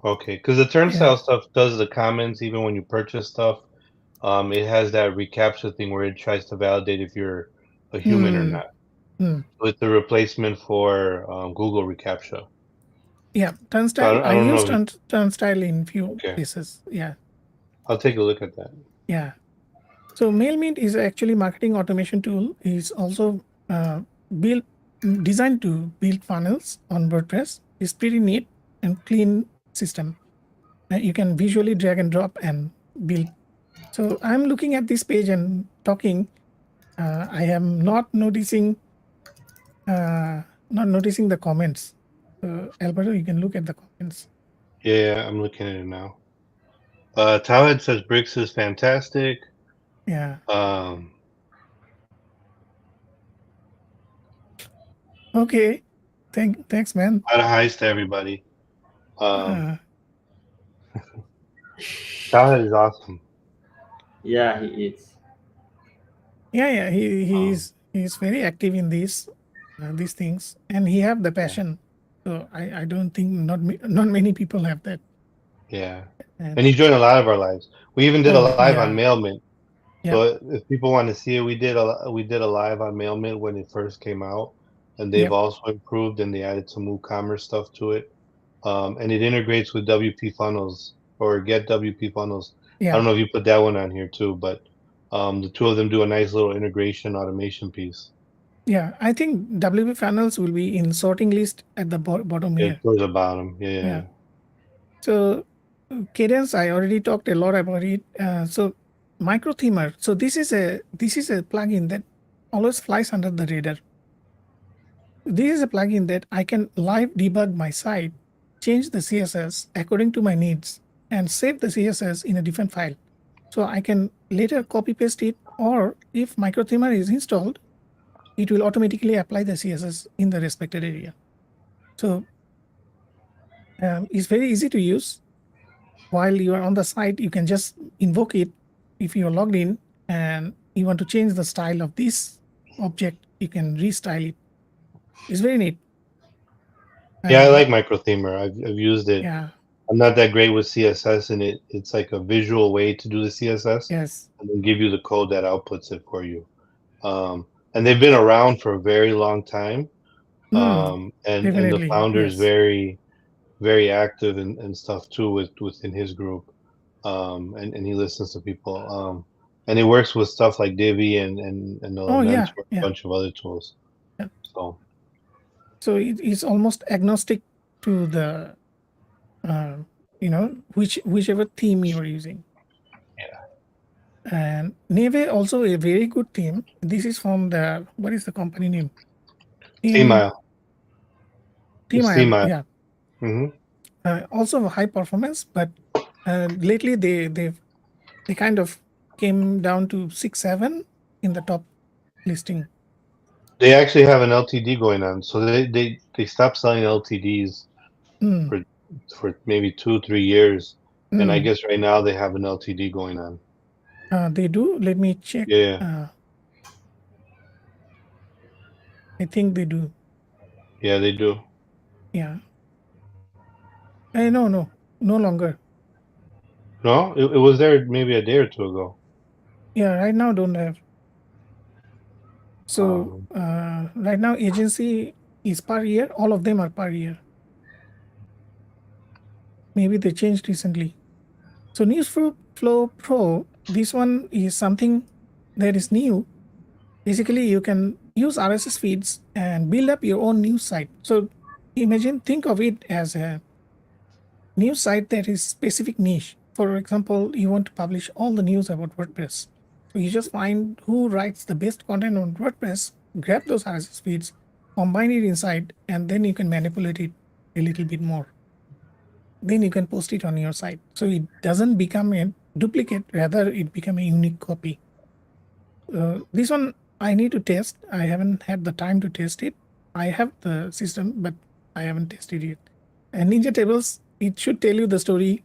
Okay. Because the Yeah. turnstile stuff does the comments even when you purchase stuff. It has that reCAPTCHA thing where it tries to validate if you're a human or Hmm. not. Hmm. With the replacement for Google reCAPTCHA. Yeah. So Turnstile. I I don't know used if turnstile in few okay. places. Yeah. I'll take a look at that. Yeah. So MailMint is actually marketing automation tool. It's also built designed to build funnels on WordPress. It's pretty neat and clean system. You can visually drag and drop and build. So I'm looking at this page and talking. I am not noticing the comments. Alberto, you can look at the comments. Yeah, I'm looking at it now. Towhead says Bricks is fantastic. Yeah. Um, Okay. Thanks, man. a lot of highs to everybody. Um, Uh, Shahid is awesome. Yeah, he is. Yeah, yeah. Um, He's very active in these things, and he have the yeah, passion. So I don't think not many people have that. yeah. And And he's joined a lot of our lives. We even did a oh live on yeah, Mailman. yeah, So if people want to see it, we did a live on Mailman when it first came out, and they've yep, also improved and they added some WooCommerce stuff to it. And it integrates with WP Funnels or Get WP Funnels. I yeah, don't know if you put that one on here too, but the two of them do a nice little integration automation piece. yeah. I think WP funnels will be in sorting list at the bottom Yeah, here. towards the bottom. Yeah, yeah, Yeah. yeah. So cadence, I already talked a lot about it. So micro themer. So this is a plugin that always flies under the radar. This is a plugin that I can live debug my site, change the CSS according to my needs, and save the CSS in a different file. So I can later copy paste it, or if microthemer is installed, it will automatically apply the CSS in the respected area. So it's very easy to use. While you are on the site, you can just invoke it. If you are logged in and you want to change the style of this object, you can restyle it. It's very neat. Yeah, I And like Microthemer. I've used it. yeah, I'm not that great with CSS, and it's like a visual way to do the CSS, yes. and then give you the code that outputs it for you. And they've been around for a very long time. Mm, And the definitely, founder is yes. very active and stuff too within his group. And he listens to people. And he works with stuff like Divi and Oh Elementor yeah, and a yeah, bunch of other tools. yeah. So So it is almost agnostic to the uh, whichever theme you are using. And Neve also a very good theme. This is from the what is the company name? Team T-Mile. Team It's IL, T-Mile. yeah. Hmm. Also high performance, but lately they kind of came down to 6-7 in the top listing. They actually have an LTD going on. So they stopped selling LTDs Mm, for maybe 2 3 years, and I mm. guess right now they have an LTD going on. They do. Let me check. Yeah, Uh, I think they do. yeah, they do. Yeah. No, no, no longer. No, it was there maybe a day or two ago. Yeah, right now don't have. So Um, right now agency is per year. All of them are per year. Maybe they changed recently. So Flow Pro, this one is something that is new. Basically, you can use RSS feeds and build up your own news site. So think of it as a news site that is specific niche. For example, you want to publish all the news about WordPress. So you just find who writes the best content on WordPress, grab those RSS feeds, combine it inside, and then you can manipulate it a little bit more. Then you can post it on your site. So it doesn't become a duplicate, rather it become a unique copy. This one I need to test. I haven't had the time to test it. I have the system, but I haven't tested it. And Ninja Tables, it should tell you the story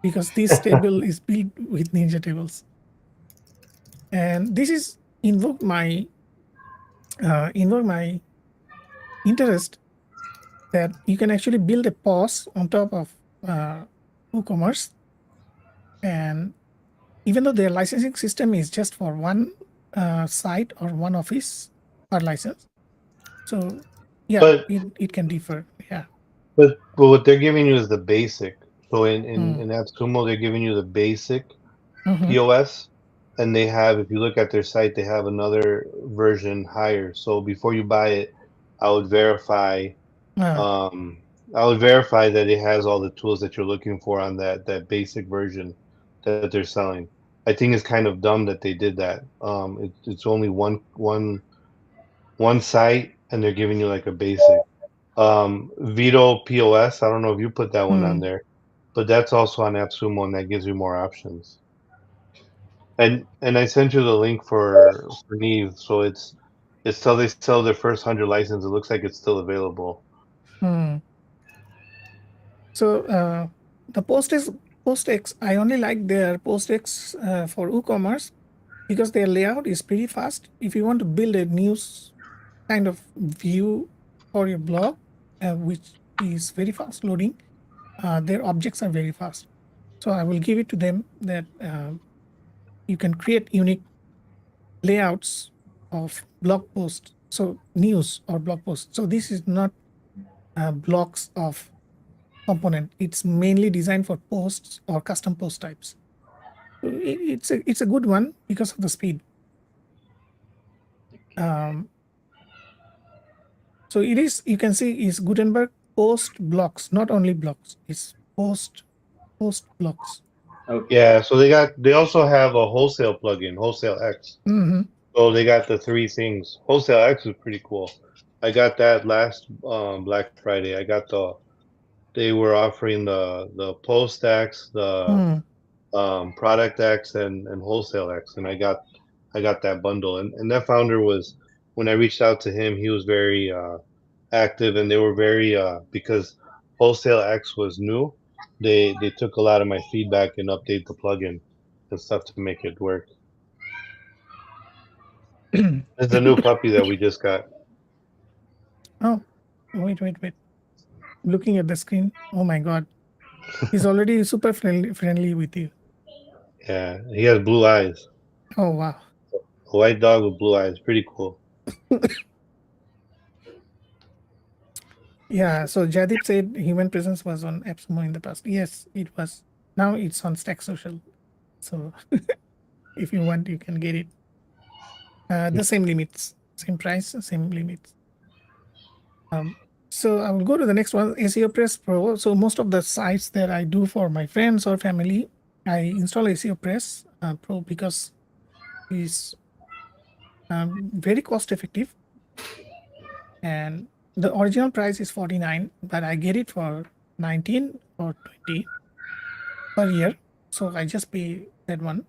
because this table is built with Ninja Tables. And this is invoke my interest that you can actually build a POS on top of WooCommerce. And even though their licensing system is just for one site or one office per license, so yeah, but it can differ. Yeah. but what they're giving you is the basic. So Mm. in AppSumo, they're giving you the basic Mm-hmm. POS, and they have, if you look at their site, they have another version higher. So before you buy it, I would verify Uh, um I would verify that it has all the tools that you're looking for on that basic version that they're selling. I think it's kind of dumb that they did that. It's only one site, and they're giving you like a basic. Vito POS, I don't know if you put that one on mm, there, but that's also on AppSumo, and that gives you more options. And I sent you the link for Neve, so it's till they sell their first 100 license. It looks like it's still available. mm. So the PostX, I only like their PostX for WooCommerce because their layout is pretty fast. If you want to build a news kind of view for your blog, which is very fast loading, their objects are very fast. So I will give it to them that you can create unique layouts of blog posts, so news or blog posts. So this is not blocks of component. It's mainly designed for posts or custom post types. So it's a good one because of the speed. So it is, you can see, is Gutenberg post blocks, not only blocks. It's post blocks. Okay. Yeah, so they also have a wholesale plugin, Wholesale X. Mm-hmm. So they got the three things. Wholesale X is pretty cool. I got that last Black Friday. They were offering the Post X, the Product X, and Wholesale X, and I got that bundle. And that founder was, when I reached out to him, he was very active, and they were very because Wholesale X was new. They took a lot of my feedback and update the plugin and stuff to make it work. It's a new puppy that we just got. Oh, wait. Looking at the screen. Oh my God. He's already super friendly with you. Yeah, he has blue eyes. Oh, wow. A white dog with blue eyes. Pretty cool. Yeah, so Jadip said human presence was on AppSumo in the past. Yes, it was. Now it's on Stack Social. So if you want, you can get it. The same limits, same price, same limits. So I will go to the next one, SEO Press Pro. So most of the sites that I do for my friends or family, I install SEO Press Pro because it's very cost effective. And the original price is 49, but I get it for 19 or 20 per year. So I just pay that one.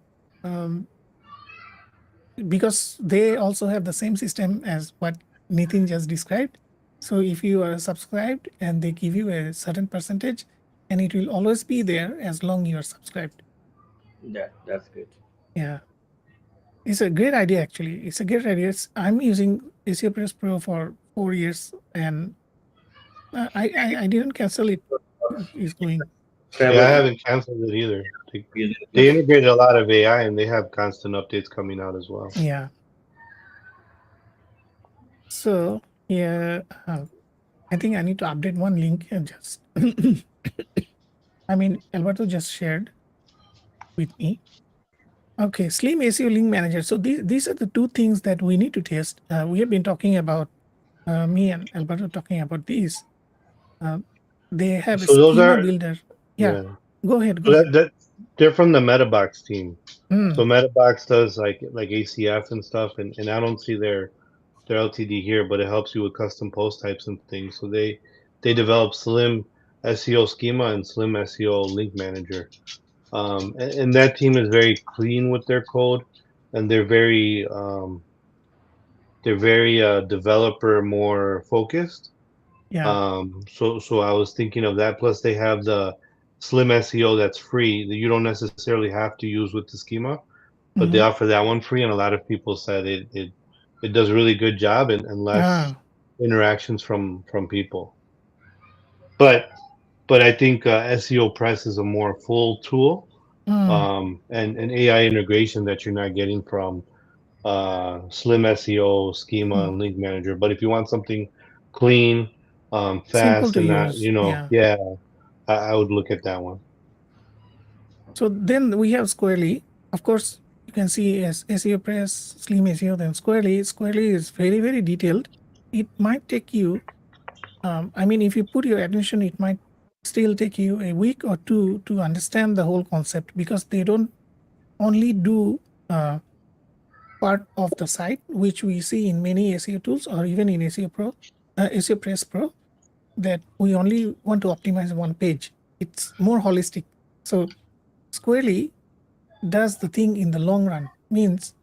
Because they also have the same system as what Nitin just described. So if you are subscribed and they give you a certain percentage, and it will always be there as long you are subscribed. That's good. Yeah. It's a great idea, actually. It's a great idea. I'm using SEO Press Pro for 4 years, and I didn't cancel it. It's going. Yeah, I Subscribers haven't canceled it either. using They this. integrated a lot of AI, and they have constant updates coming out as well. Yeah. So yeah, I think I need to update one link and just. I mean, Alberto just shared with me. Okay, Slim SEO Link Manager. So these are the two things that we need to test. We have been talking about, me and Alberto talking about these. They have a So those schema are, builder. Yeah, yeah. go ahead. So that they're from the MetaBox team. So Mm, MetaBox does like ACF and stuff, and I don't see their LTD here, but it helps you with custom post types and things. So they develop Slim SEO schema and Slim SEO link manager. And that team is very clean with their code, and they're very developer more focused. yeah. So I was thinking of that. Plus, they have the Slim SEO that's free that you don't necessarily have to use with the schema, but they Mm-hmm. offer that one free, and a lot of people said it does a really good job and less Ah, interactions from people. But I think SEO Press is a more full tool, mm, and AI integration that you're not getting from Slim SEO schema mm. and link manager. But if you want something clean, Simple fast, to and not, use. Yeah. yeah, I would look at that one. So then we have Squarely. Of course, you can see as SEO Press, Slim SEO, then Squarely. Squarely is very, very detailed. It might take you, I mean, if you put your attention, it might still take you a week or two to understand the whole concept, because they don't only do part of the site, which we see in many SEO tools or even in SEO Pro, SEO Press Pro, that we only want to optimize one page. It's more holistic. So Squarely does the thing in the long run. Means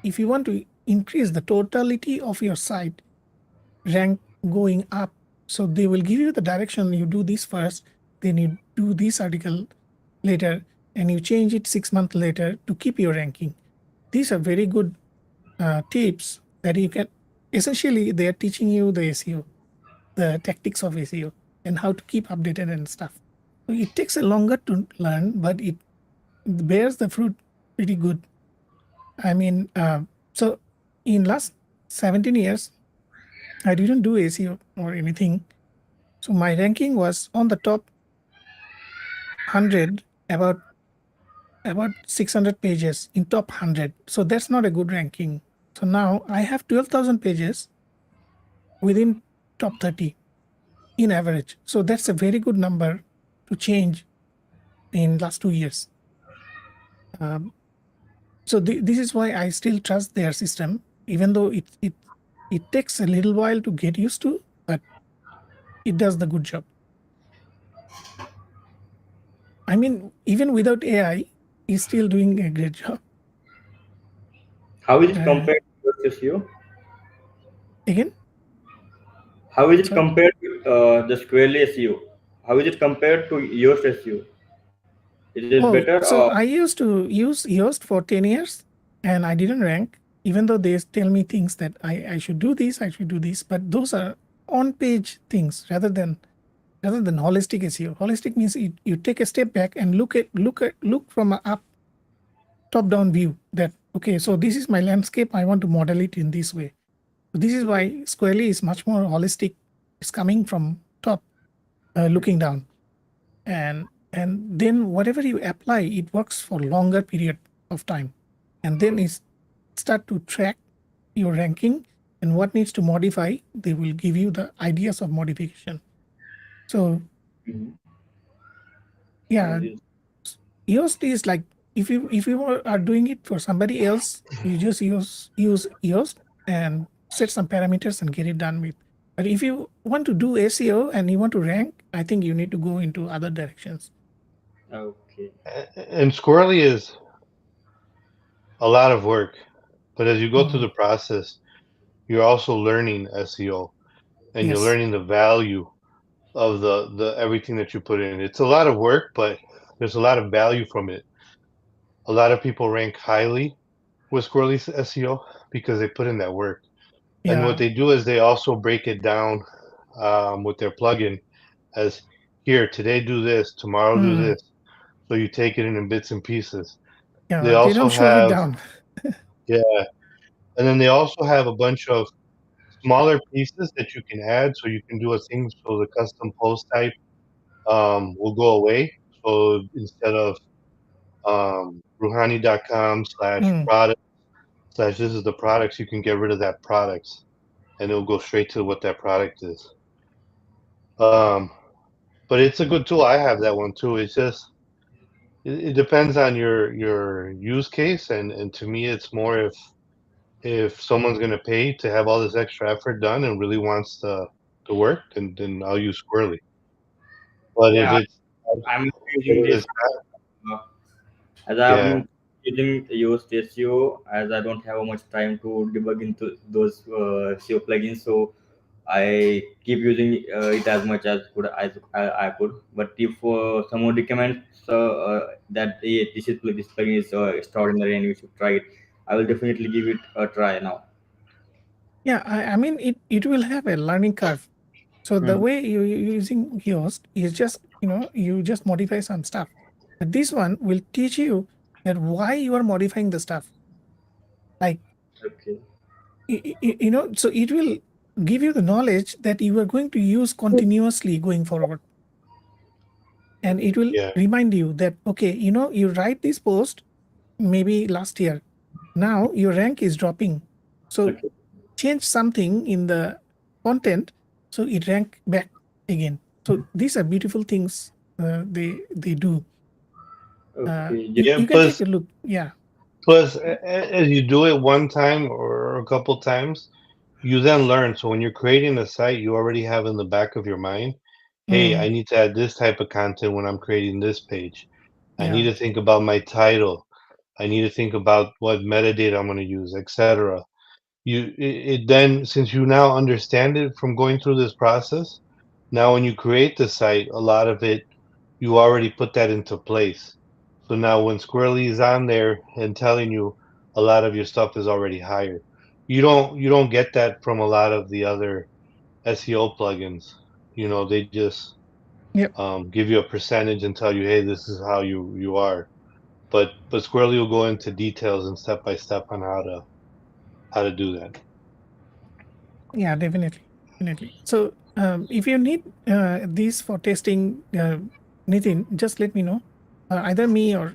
if you want to increase the totality of your site rank going up, so they will give you the direction. You do this first, then you do this article later and you change it 6 months later to keep your ranking. These are very good tips that you can, essentially they are teaching you the SEO, the tactics of SEO and how to keep updated and stuff. So it takes a longer to learn, but it bears the fruit pretty good. I mean, so in last 17 years, I didn't do SEO or anything. So my ranking was on the top 100, about 600 pages in top 100. So that's not a good ranking. So now I have 12,000 pages within top 30 in average. So that's a very good number to change in last 2 years. Um, so this is why I still trust their system, even though it takes a little while to get used to, but it does the good job. I mean, even without AI, it's still doing a great job. How is it Uh, compared to your SEO? Again, How is it sorry. compared to the Squarely SEO? How is it compared to your SEO? Is it better Oh, or so I used to use Yoast for 10 years and I didn't rank, even though they tell me things that I should do this, I should do this, but those are on-page things rather than holistic SEO. Holistic means you take a step back and look from a up top-down view that, okay, so this is my landscape, I want to model it in this way. So this is why Squarely is much more holistic. It's coming from top, looking down. And then whatever you apply, it works for longer period of time, and then it start to track your ranking and what needs to modify. They will give you the ideas of modification. So Mhm. yeah, Is- Yoast is like, if you are doing it for somebody else, you just use Yoast and set some parameters and get it done with. But if you want to do SEO and you want to rank, I think you need to go into other directions. okay. And squirrely is a lot of work, but as you go through Mm, the process, you're also learning SEO and you're yes. learning the value of the everything that you put in. It's a lot of work, but there's a lot of value from it. A lot of people rank highly with squirrely SEO because they put in that work. And what Yeah. they do is they also break it down with their plugin as here today do this, tomorrow do Mm, this. So you take it in bits and pieces. They yeah. They don't also shove it have down. yeah, and then they also have a bunch of smaller pieces that you can add, so you can do a thing so the custom post type will go away. So instead of ruhani.com slash Mm. product slash this is the products, you can get rid of that products and it'll go straight to what that product is. Um, but it's a good tool. I have that one too. It's just it depends on your use case, and to me, it's more if someone's gonna pay to have all this extra effort done and really wants the work, then I'll use Squirrely. But if Yeah, it's I'm but using if this it's not, uh, as I yeah, am using Yoast SEO as I don't have much time to debug into those SEO plugins. So I keep using it as much as could as I could. But if someone recommends that this plugin is extraordinary and you should try it, I will definitely give it a try now. Yeah, I mean it will have a learning curve. So the Mhm. way you're using Yoast is just, you just modify some stuff. But this one will teach you that why you are modifying the stuff. Like, Okay. so it will give you the knowledge that you are going to use continuously going forward. And it will yeah, remind you that, okay, you write this post maybe last year. Now your rank is dropping. So Okay. change something in the content so it rank back again. So these are beautiful things they do. Okay. You, yeah. you can take a look. Yeah. Plus, as you do it one time or a couple times, you then learn. So when you're creating a site, you already have in the back of your mind, hey, Mm, I need to add this type of content when I'm creating this page. I need yeah. to think about my title. I need to think about what metadata I'm going to use, etc. It then, since you now understand it from going through this process, now when you create the site, a lot of it you already put that into place. So now when Squirrely is on there and telling you a lot of your stuff is already higher, you don't get that from a lot of the other SEO plugins. They just Yep. give you a percentage and tell you, hey, this is how you are. But Squirrely will go into details and step by step on how to do that. Yeah, definitely. Definitely. So if you need these for testing, Nitin, just let me know. Either me or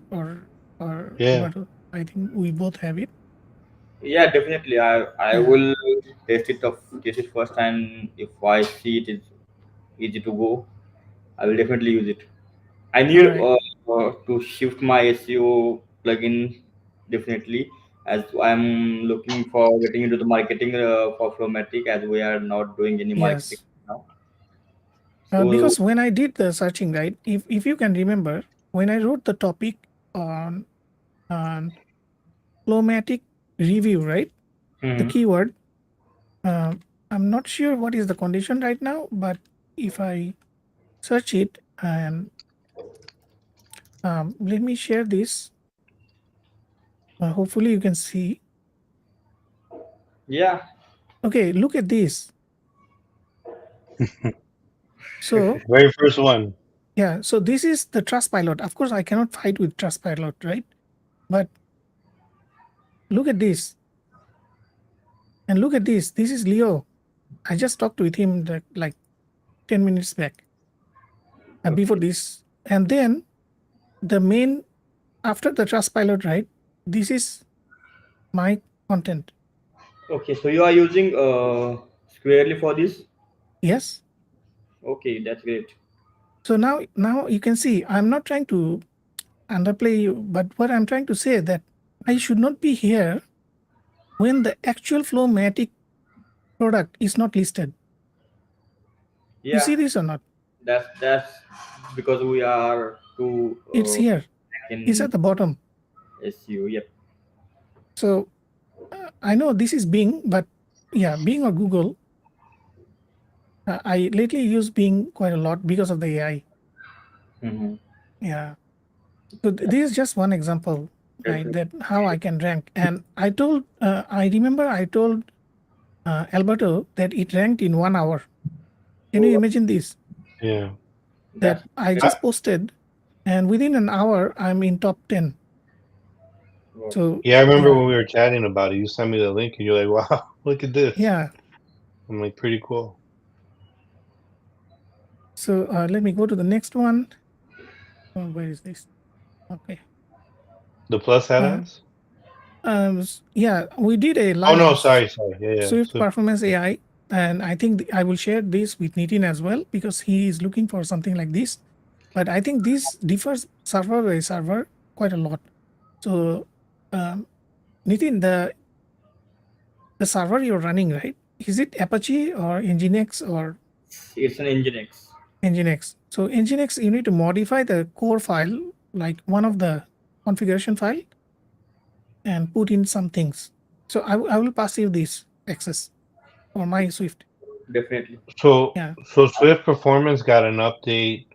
Yeah. Alberto. I think we both have it. Yeah, definitely. I Yeah. will test it first, and if I see it is easy to go, I will definitely use it. I All need right. to shift my SEO plugin definitely, as I'm looking for getting into the marketing for Flowmatic, as we are not doing any marketing Yes. now. So Because when I did the searching, right, if you can remember, when I wrote the topic on Flowmatic review, right, the mhm. keyword, uh, I'm not sure what is the condition right now, but if I search it and let me share this. Hopefully you can see. Yeah, Okay, look at this. So Very first one. yeah, so this is the trust pilot. Of course, I cannot fight with trust pilot, right? But look at this, and look at this. This is Leo. I just talked with him like 10 minutes back before okay, this, and then the main after the trust pilot, right? This is my content. okay. So you are using Squarely for this? Yes. Okay, that's great. So now you can see I'm not trying to underplay you, but what I'm trying to say that I should not be here when the actual Flowmatic product is not listed. You Yeah, see this or not? that's because we are too It's here. back It's in at the bottom. SEO. Yep. So I know this is Bing, but yeah, Bing or Google. I lately use Bing quite a lot because of the AI. Mm-hmm. Yeah. So this is just one example, right? Definitely. That how I can rank. And I remember I told Alberto that it ranked in 1 hour. Can you Oh, imagine this? Yeah. That that's I I, just posted, and within an hour I'm in top 10. wow. So yeah, I remember yeah, when we were chatting about it. You sent me the link, and you're like, "Wow, look at this." yeah. I'm like, "Pretty cool." So let me go to the next one. Oh, where is this? Okay. The plus Uh, add-ons? yeah, we did a Oh live no, on sorry. Yeah, yeah. Swift Swift. Performance AI, and I think I will share this with Nitin as well because he is looking for something like this. But I think this differs server by server quite a lot. So, um, Nitin, the server you're running, right? Is it Apache or Nginx or It's an Nginx. Nginx? So Nginx, you need to modify the core file, like one of the configuration file, and put in some things. So I will pass you this access for my Swift. Definitely. So Yeah, so Swift Performance got an update.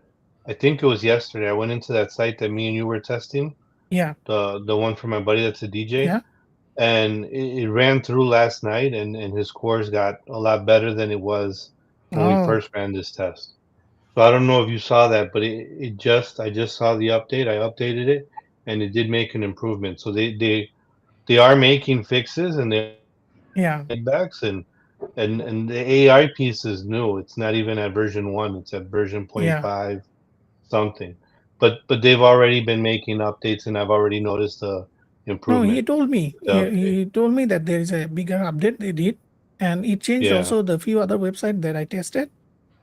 I think it was yesterday. I went into that site that me and you were testing, yeah, the one for my buddy that's a DJ, yeah. and it ran through last night, and his scores got a lot better than it was when we Oh, first ran this test. So I don't know if you saw that, but I just saw the update. I updated it, and it did make an improvement. So they are making fixes, and they are making yeah, feedbacks, and the AI piece is new. It's not even at version 1, it's at version point yeah. 5 something. But they've already been making updates, and I've already noticed the No, he improvement told me. with the update. He told me that there is a bigger update they did, and it changed Yeah. also the few other website that I tested.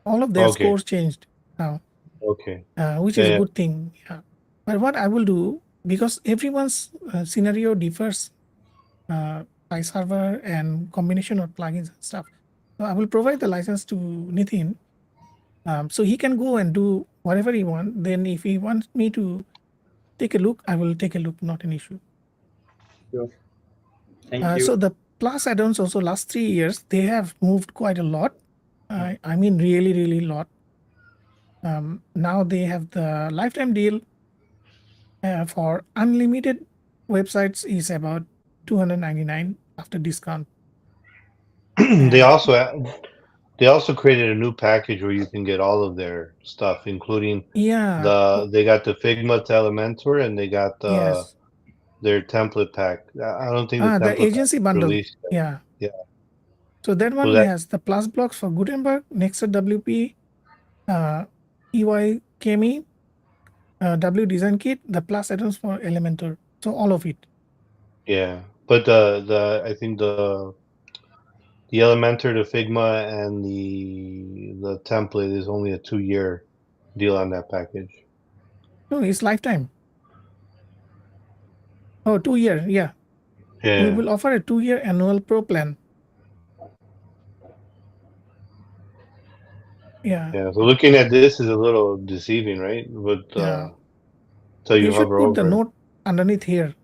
All of their Okay. scores changed now, Okay. which is Yeah, a yeah. good thing. Yeah. But what I will do, because everyone's scenario differs by server and combination of plugins and stuff. So I will provide the license to Nitin, so he can go and do whatever he wants. Then if he wants me to take a look, I will take a look. Not an issue. Sure. Thank you. So the Plus add-ons also last 3 years they have moved quite a lot. I mean really lot. Now they have the lifetime deal for unlimited websites is about 299 after discount. They And also they also created a new package where you can get all of their stuff, including yeah, they got the Figma to Elementor and they got yes. their template pack. I don't think the The template pack agency is bundle. released yet. Yeah. Yeah, So that so one that has the plus blocks for Gutenberg, Nextr WP, EY Chemie, W Design Kit, the plus items for Elementor. So all of it. yeah. But the I think the Elementor, the Figma, and the template is only a 2-year deal on that package. No, it's lifetime. Oh, 2 year. Yeah. We Yeah, will offer a 2-year annual pro plan. Yeah. yeah. So looking at this is a little deceiving, right? But Yeah. till you You should hover put the over it. note underneath here,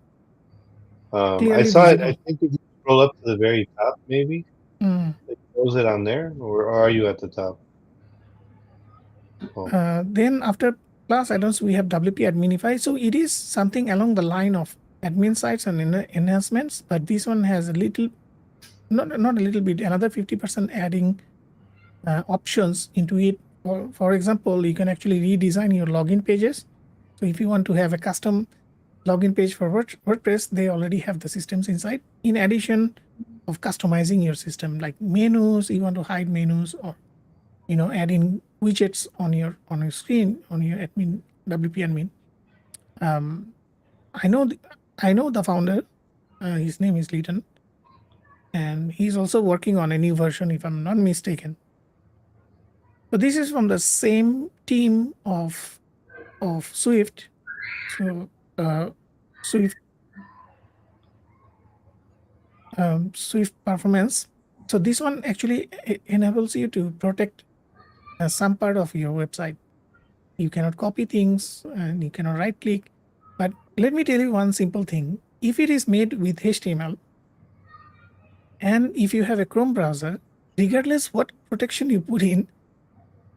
I clearly saw it. I visible. think if you scroll up to the very top, maybe Mm. it shows it on there, or are you at the top? Oh, Then after plus items, we have WP Adminify. So it is something along the line of admin sites and enhancements, but this one has a little, not a little bit, another 50% adding options into it. For example, you can actually redesign your login pages. So if you want to have a custom login page for WordPress, they already have the systems inside. In addition of customizing your system, like menus, you want to hide menus or adding widgets on your screen on your admin WP admin. Um, I know I know the founder. His name is Leighton, and he's also working on a new version, if I'm not mistaken. So this is from the same team of Swift. So uh, Swift Swift performance. So this one actually enables you to protect some part of your website. You cannot copy things and you cannot right click. But let me tell you one simple thing. If it is made with HTML and if you have a Chrome browser, regardless what protection you put in,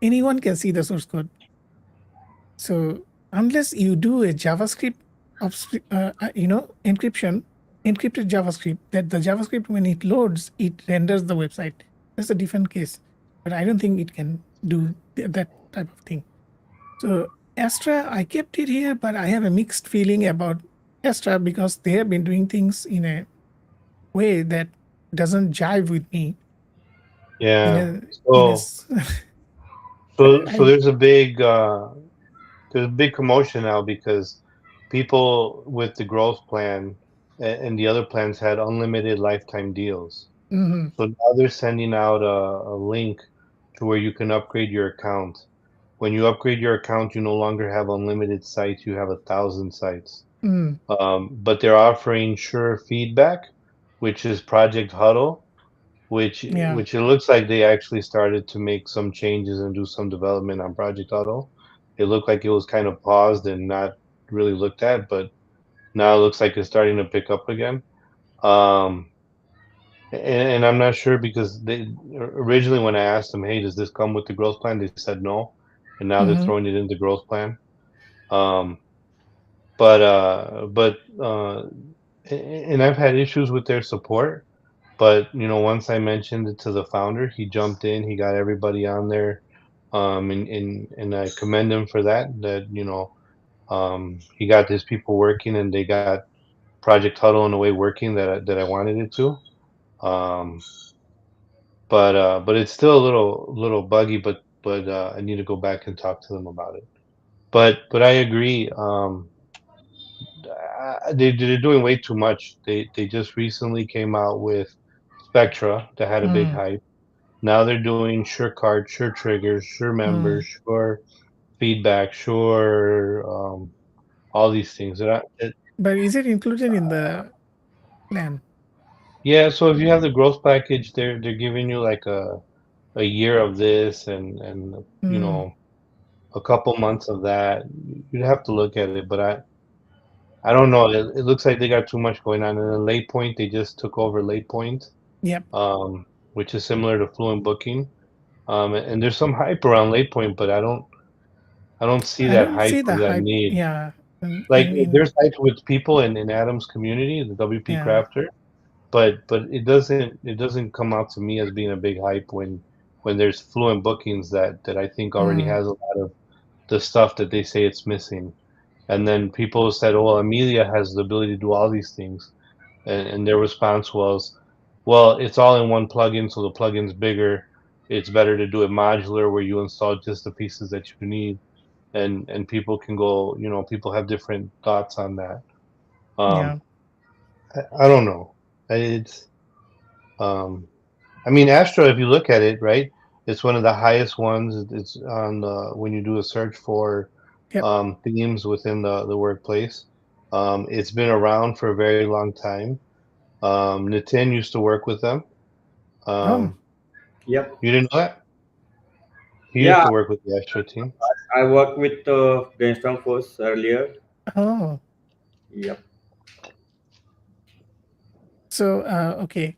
anyone can see the source code. So unless you do a JavaScript of encryption, encrypted JavaScript, that the JavaScript when it loads, it renders the website. That's a different case. But I don't think it can do that type of thing. So Astra, I kept it here, but I have a mixed feeling about Astra because they have been doing things in a way that doesn't jive with me. In yeah. a in a So s- so I there's a big commotion now because people with the growth plan and the other plans had unlimited lifetime deals. mhm, So now they're sending out a link to where you can upgrade your account. When you upgrade your account, you no longer have unlimited sites, you have 1,000 sites. mm, But they're offering Sure Feedback, which is Project Huddle, yeah. which it looks like they actually started to make some changes and do some development on Project Huddle. It looked like it was kind of paused and not really looked at, but now it looks like it's starting to pick up again. Um, and I'm not sure because they originally when I asked them, "Hey, does this come with the growth plan?" They said no, and now they're Hmm. throwing it in the growth plan. Um, but and I've had issues with their support. But once I mentioned it to the founder, he jumped in. He got everybody on there, and I commend him for that. He got his people working, and they got Project Huddle in a way working that I wanted it to. Um, but it's still a little buggy. But I need to go back and talk to them about it. But I agree. They're doing way too much. They just recently came out with Spectra that had a big Mm, hype. Now they're doing Sure Cards, Sure Triggers, Sure Members, mm. Sure Feedback, Sure all these things. But is it included in the plan? Yeah, so if you have the growth package, they're giving you like a year of this and Mm, a couple months of that. You'd have to look at it, but I don't know. It looks like they got too much going on. And then Late Point, they just took over Late Point, yep. which is similar to Fluent Booking. And there's some hype around Late Point, but I don't. I don't see I that don't hype see the or that hype. need. Yeah. I Like mean, there's hype with people in Adam's community, the WP yeah. crafter, but it doesn't come out to me as being a big hype when there's fluent bookings that I think already Mm, has a lot of the stuff that they say it's missing. And then people said, "Oh, well, Amelia has the ability to do all these things," and their response was, "Well, it's all in one plugin, so the plugin's bigger. It's better to do it modular, where you install just the pieces that you need." And people can go, people have different thoughts on that. yeah. Um, I don't know. It's um, I mean, Astro, if you look at it, right, it's one of the highest ones. It's on when you do a search for Yep. themes within the workplace. It's been around for a very long time. Nitin used to work with them. Oh. Um, Yep. you didn't know that? He used Yeah, to work with the Astro team. I worked with Brainstorm Force earlier. Oh. Yep. So okay.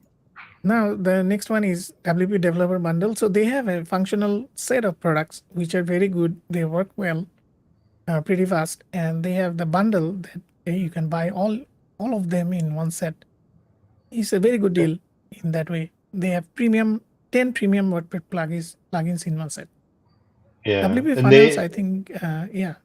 Now the next one is WP Developer Bundle. So they have a functional set of products which are very good. They work well, pretty fast, and they have the bundle that you can buy all of them in one set. It's a very good deal in that way. They have 10 premium WordPress plugins in one set. Yeah, WP and Funnels, they I think, yeah,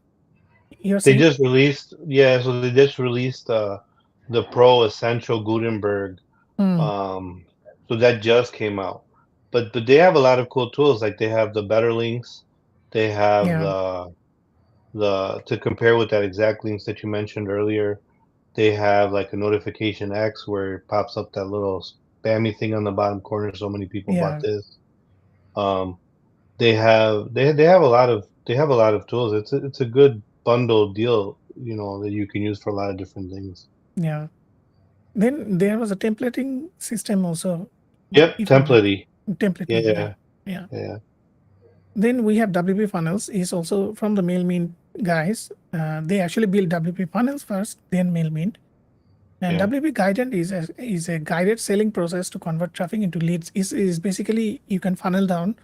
you're they saying? just released, yeah, so they just released the Pro Essential Gutenberg. Mm, Um, so that just came out. But they have a lot of cool tools. Like they have the better links. They have yeah, the to compare with that exact links that you mentioned earlier. They have like a notification X where it pops up that little spammy thing on the bottom corner. So many people bought yeah, this. Um, they have a lot of tools. It's a good bundle deal, that you can use for a lot of different things. yeah. Then there was a templating system also, Yep, if I'm not templatey. templating. Yeah, Yeah, yeah. yeah, Then we have WP Funnels is also from the MailMint guys. They actually build WP Funnels first, then MailMint. And yeah. WP Guided is a guided selling process to convert traffic into leads. Is basically you can funnel down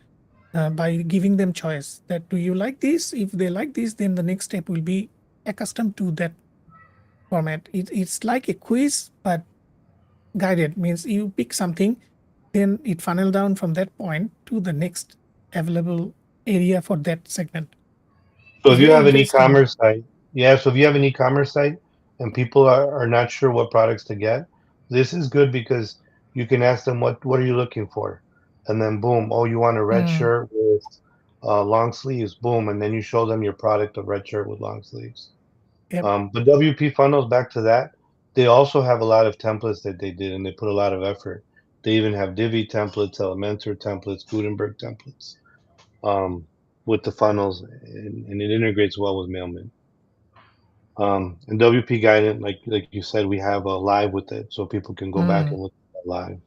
by giving them choice that do you like this? If they like this, then the next step will be accustomed to that format. It's like a quiz, but guided means you pick something, then it funnel down from that point to the next available area for that segment. So It's if you very have an interesting. e-commerce site, yeah, so if you have an e-commerce site and people are not sure what products to get, this is good because you can ask them what are you looking for? And then boom, oh, you want a red Mm, shirt with long sleeves, boom, and then you show them your product of red shirt with long sleeves. yep. But WP Funnels, back to that, they also have a lot of templates that they did and they put a lot of effort. They even have Divi templates, Elementor templates, Gutenberg templates, um, with the funnels, and it integrates well with Mailman. And WP Guidance, like you said, we have a live with it, so people can go back Mm. and look at that live.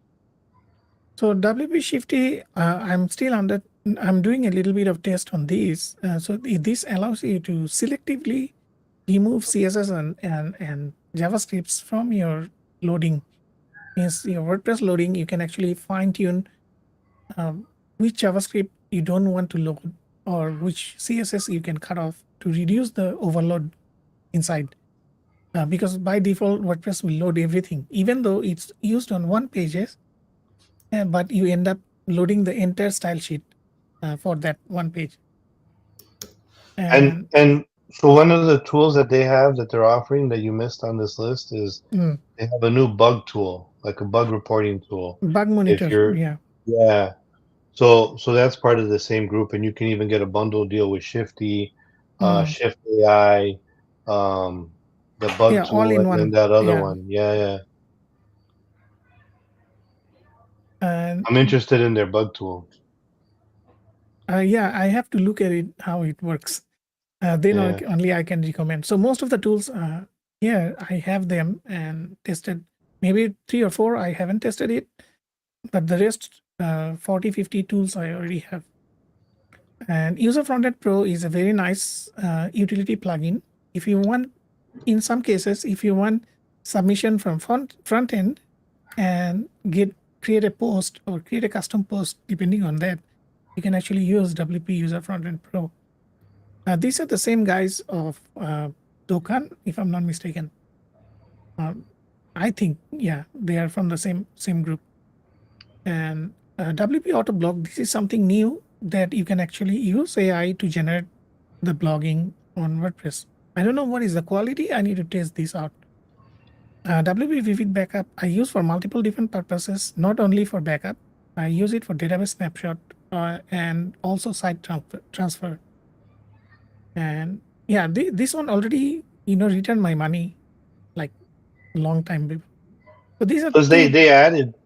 So WP Shifty, I'm doing a little bit of test on this. This allows you to selectively remove CSS and JavaScripts from your loading. Means your WordPress loading, you can actually fine tune um, which JavaScript you don't want to load or which CSS you can cut off to reduce the overload inside. Because by default, WordPress will load everything, even though it's used on one pages, but you end up loading the entire style sheet for that one page. And And and so one of the tools that they have that they're offering that you missed on this list is mm, they have a new bug tool, like a bug reporting tool. bug If monitor, you're yeah, Yeah. So that's part of the same group, and you can even get a bundle deal with Shifty, mm, Shift AI, um, the bug yeah, all tool, in and then one, that other yeah. one. Yeah, yeah. And I'm interested in their bug tool. yeah, I have to look at it how it works. Then Yeah. only I can recommend. So most of the tools, here I have them and tested. Maybe 3 or 4 I haven't tested it, but the rest 40-50 tools I already have. And User Frontend Pro is a very nice utility plugin. If you want, in some cases, if you want submission from front end and create a post or create a custom post, depending on that, you can actually use WP User Frontend Pro. These are the same guys of Dokan, if I'm not mistaken. I think, yeah, they are from the same group. And WP Auto Blog, this is something new that you can actually use AI to generate the blogging on WordPress. I don't know what is the quality. I need to test this out. WP Vivid Backup I use for multiple different purposes, not only for backup. I use it for database snapshot and also site transfer. And yeah, this one already returned my money like a long time before. So these are Because two.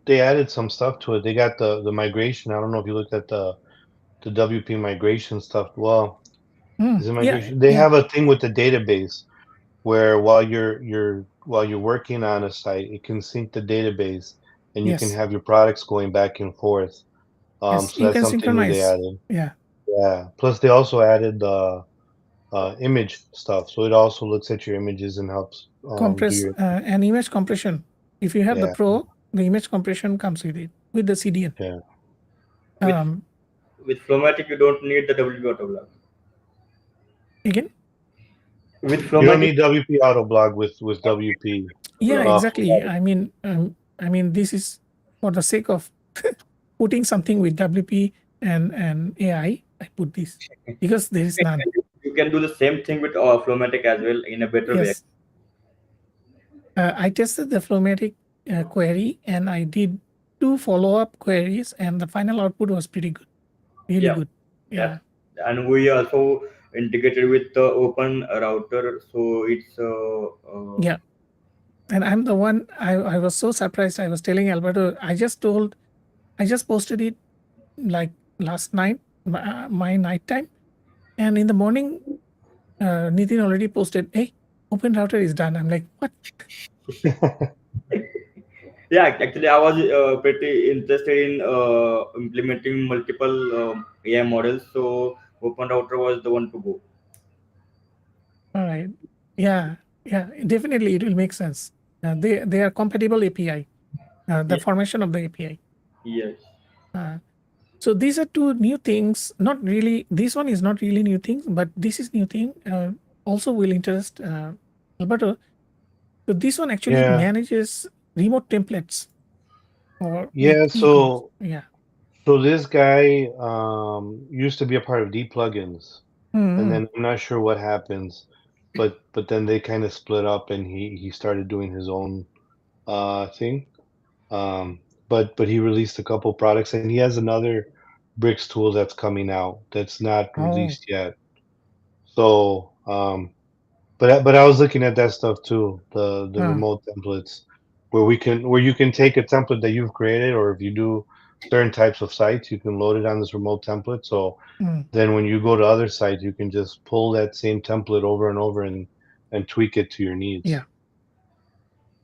they added some stuff to it. They got the migration. I don't know if you looked at the WP migration stuff. Well, is it Yeah, migration? They yeah, have a thing with the database where while you're working on a site, it can sync the database and you can yes, have your products going back and forth. yes. So You that's can something new they synchronize. added. Yeah, Yeah. Plus they also added the image stuff, so it also looks at your images and helps do compress your and image compression. If you have the yeah Pro, the image compression comes with it with the CDN. yeah. With Um, Flowmatic, you don't need the WP auto block. Again, With You don't Flowmatic, need WP auto blog with WP. yeah, block. exactly. I mean, this is for the sake of putting something with WP and AI. I put this because there is none. You can do the same thing with Flowmatic as well in a better way. Yes, I tested the Flowmatic query and I did 2 follow-up queries, and the final output was pretty good, really Yeah, good. that's Yeah, and we also integrated with the open router, so it's yeah. And I'm the one. I was so surprised. I was telling Alberto. I just posted it like last night, my night time, and in the morning, Nitin already posted, "Hey, open router is done." I'm like, "What?" yeah. Actually, I was pretty interested in implementing multiple AI models, so open router was the one to go. All right. Yeah, yeah. Definitely, it will make sense. They are compatible API. The Yeah. formation of the API. Yes. Uh, so these are two new things. Not really. This one is not really new things, but this is new thing. Also will interest Alberto. So this one actually Yeah, manages remote templates or with yeah. e-commerce. So Yeah. this guy used to be a part of D plugins, and Mm-hmm. then I'm not sure what happens, but then they kind of split up, and he started doing his own thing. Um, but he released a couple products, and he has another Bricks tool that's coming out that's not Oh. released yet. So, but I was looking at that stuff too, the Uh, remote templates, where you can take a template that you've created, or if you do certain types of sites, you can load it on this remote template. So mm, then when you go to other sites, you can just pull that same template over and over and tweak it to your needs. yeah.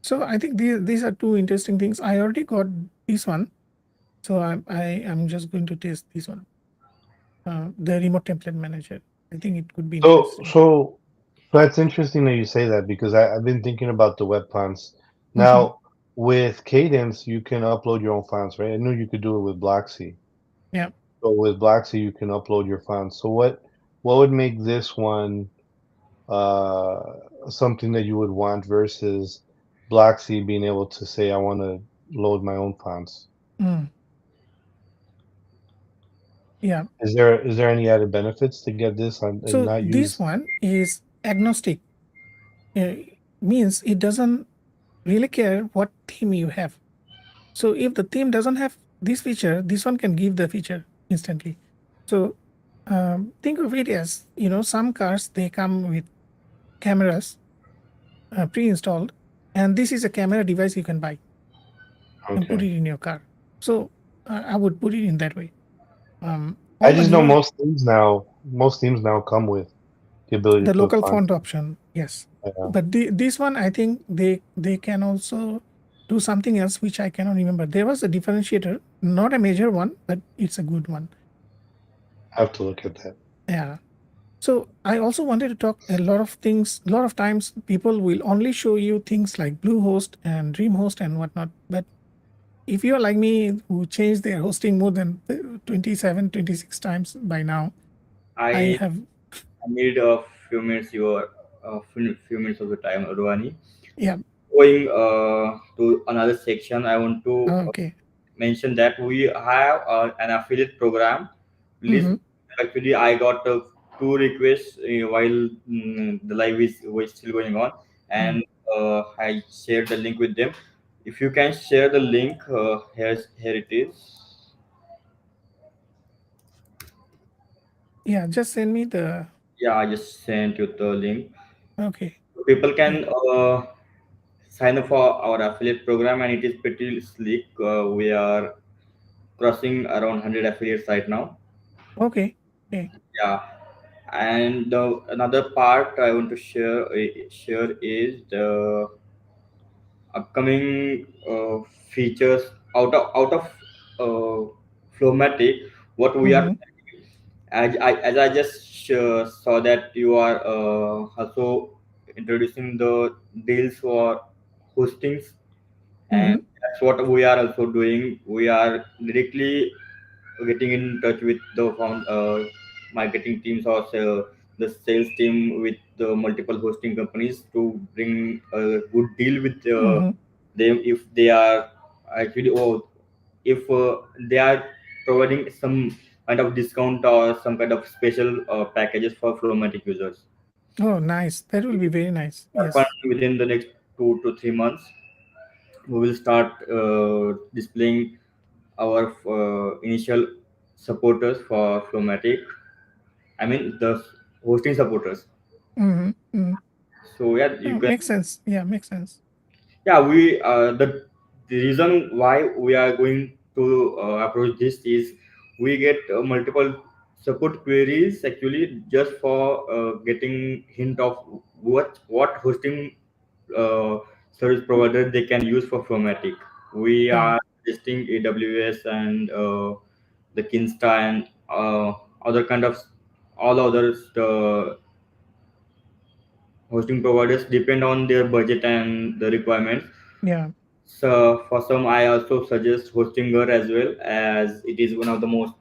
So I think these are two interesting things. I already got this one, so I'm just going to test this one. The remote template manager. I think it could be So interesting. so that's interesting that you say that because I've been thinking about the web fonts. Mm-hmm. Now, with Cadence, you can upload your own fonts, right? I knew you could do it with Blocksy. Yeah. So with Blocksy, you can upload your fonts. So what would make this one uh, something that you would want versus Blocksy being able to say, I want to load my own fonts? Mm, yeah. Is there any added benefits to get this on and So not this use? one is agnostic. Uh, Means it doesn't really care what theme you have. So if the theme doesn't have this feature, this one can give the feature instantly. So think of it as some cars they come with cameras pre-installed, and this is a camera device you can buy and put Okay. it in your car. So I would put it in that way. I All the just know newer most themes now come with the ability to the put local fonts. font option, yes, Yeah, but this one I think they can also do something else which I cannot remember. There was a differentiator, not a major one, but it's a good one. I have to look at that. Yeah. So I also wanted to talk a lot of things. A lot of times people will only show you things like Bluehost and DreamHost and whatnot. But if you're like me who changed their hosting more than 27, 26 times by now, I I have. I need a few minutes your few minutes of the time, Ruhani. Yeah. Going to another section, I want to Okay. mention that we have an affiliate program. List Mm-hmm. actually, I got two requests while the live is was still going on, Mm. and I shared the link with them. If you can share the link, here it is. Yeah. Just send me the. Yeah, I just sent you the link. Okay. People Yeah. can sign up for our affiliate program, and it is pretty slick. We are crossing around 100 affiliates right now. Okay. Okay. Yeah, and another part I want to share is the upcoming features out of uh, Flowmatic. What we are, Mm-hmm. as I just saw that you are also introducing the deals for hostings, and Mm-hmm. that's what we are also doing. We are directly getting in touch with the marketing teams or the sales team with the multiple hosting companies to bring a good deal with Mm-hmm. them if they are actually, or if they are providing some kind of discount or some kind of special packages for Flowmatic users. Oh, nice. That will be very nice. Happen Yes. within the next 2 to 3 months. We will start displaying our initial supporters for Flowmatic. I mean the hosting supporters. Mm-hmm. Mm-hmm. So yeah, you Oh, can. makes sense. Yeah, makes sense. Yeah, we the reason why we are going to approach this is we get multiple support queries actually just for getting hint of what hosting uh, service provider they can use for Flowmatic. We Yeah. are testing AWS and the Kinsta and other kind of all others hosting providers depend on their budget and the requirements. Yeah. So for some, I also suggest Hostinger as well, as it is one of the most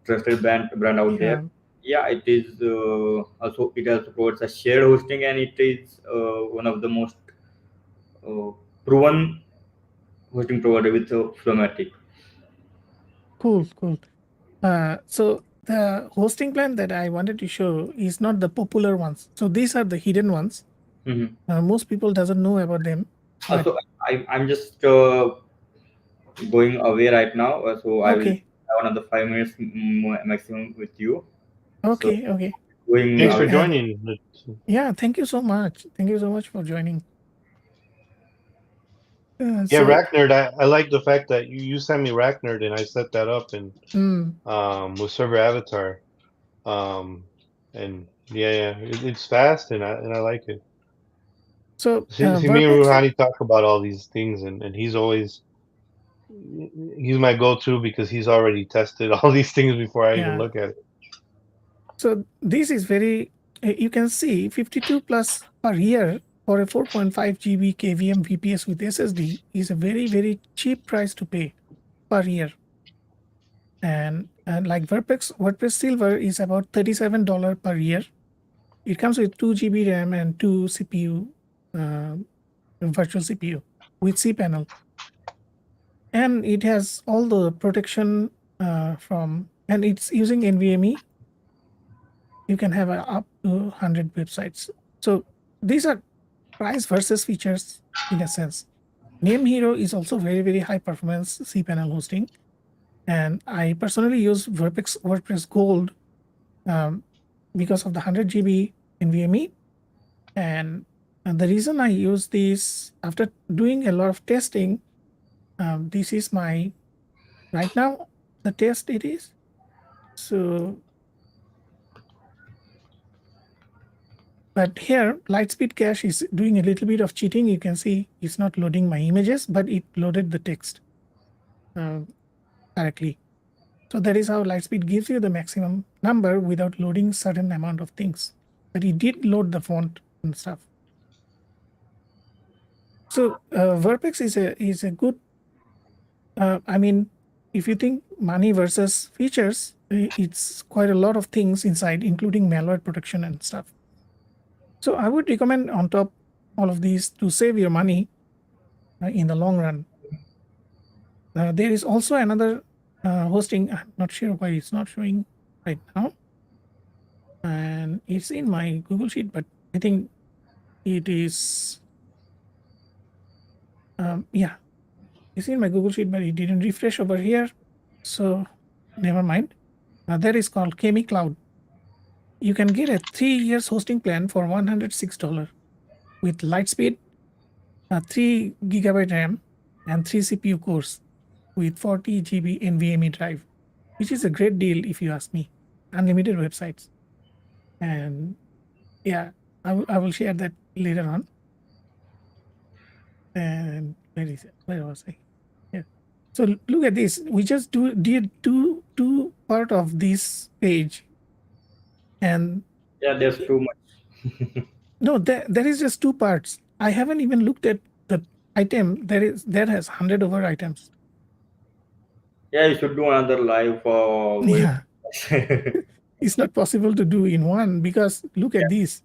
trusted brand out there. Yeah. Yeah, it is it also provides a shared hosting, and it is one of the most uh, proven hosting provider with Flowmatic. Cool. Cool. So the hosting plan that I wanted to show is not the popular ones. So these are the hidden ones. Mm-hmm. Most people doesn't know about them. But Also, I'm just going away right now, so I will okay. have another 5 minutes maximum with you. So Okay. Okay. going Thanks Yeah. for away. And joining. yeah, thank you so much. Thank you so much for joining. Yeah, So Racknerd. I like the fact that you sent me Racknerd and I set that up and mm, with server avatar. Um, and yeah, it's fast and I like it. so See, me and Vertex. Ruhani talk about all these things, and he's my go-to because he's already tested all these things before I even Yeah. look at it. So this is very. You can see 52 plus per year for a 4.5 GB KVM VPS with SSD is a very cheap price to pay per year. And like WordPress Silver is about $37 per year. It comes with 2 GB RAM and two CPU, virtual CPU with cPanel, and it has all the protection and it's using NVMe. You can have up to 100 websites. So these are price versus features in a sense. Name Hero is also very high performance cPanel hosting, and I personally use WordPress Gold um, because of the 100 GB NVMe. And the reason I use this after doing a lot of testing, this is my right now the test it is. So, but here Lightspeed Cache is doing a little bit of cheating. You can see it's not loading my images, but it loaded the text uh, correctly. So that is how Lightspeed gives you the maximum number without loading certain amount of things. But it did load the font and stuff. So Vertex is a good. I mean, if you think money versus features, it's quite a lot of things inside, including malware protection and stuff. So I would recommend on top all of these to save your money in the long run. There is also another hosting. I'm not sure why it's not showing right now. And it's in my Google Sheet, but I think it is, yeah, it's in my Google Sheet, but it didn't refresh over here. So never mind. That is called Kemi Cloud. You can get a 3 years hosting plan for $106 with Lightspeed, 3 gigabyte RAM, and 3 CPU cores with 40 GB NVMe drive, which is a great deal if you ask me. Unlimited websites. And yeah, I will share that later on. And where is it? Where was I? Yeah. So look at this. We just did two part of this page, and Yeah, there's too much. no, there is just two parts. I haven't even looked at the item. There has 100 over items. Yeah, you should do another live for Yeah, yeah, it's not possible to do in one because look at this.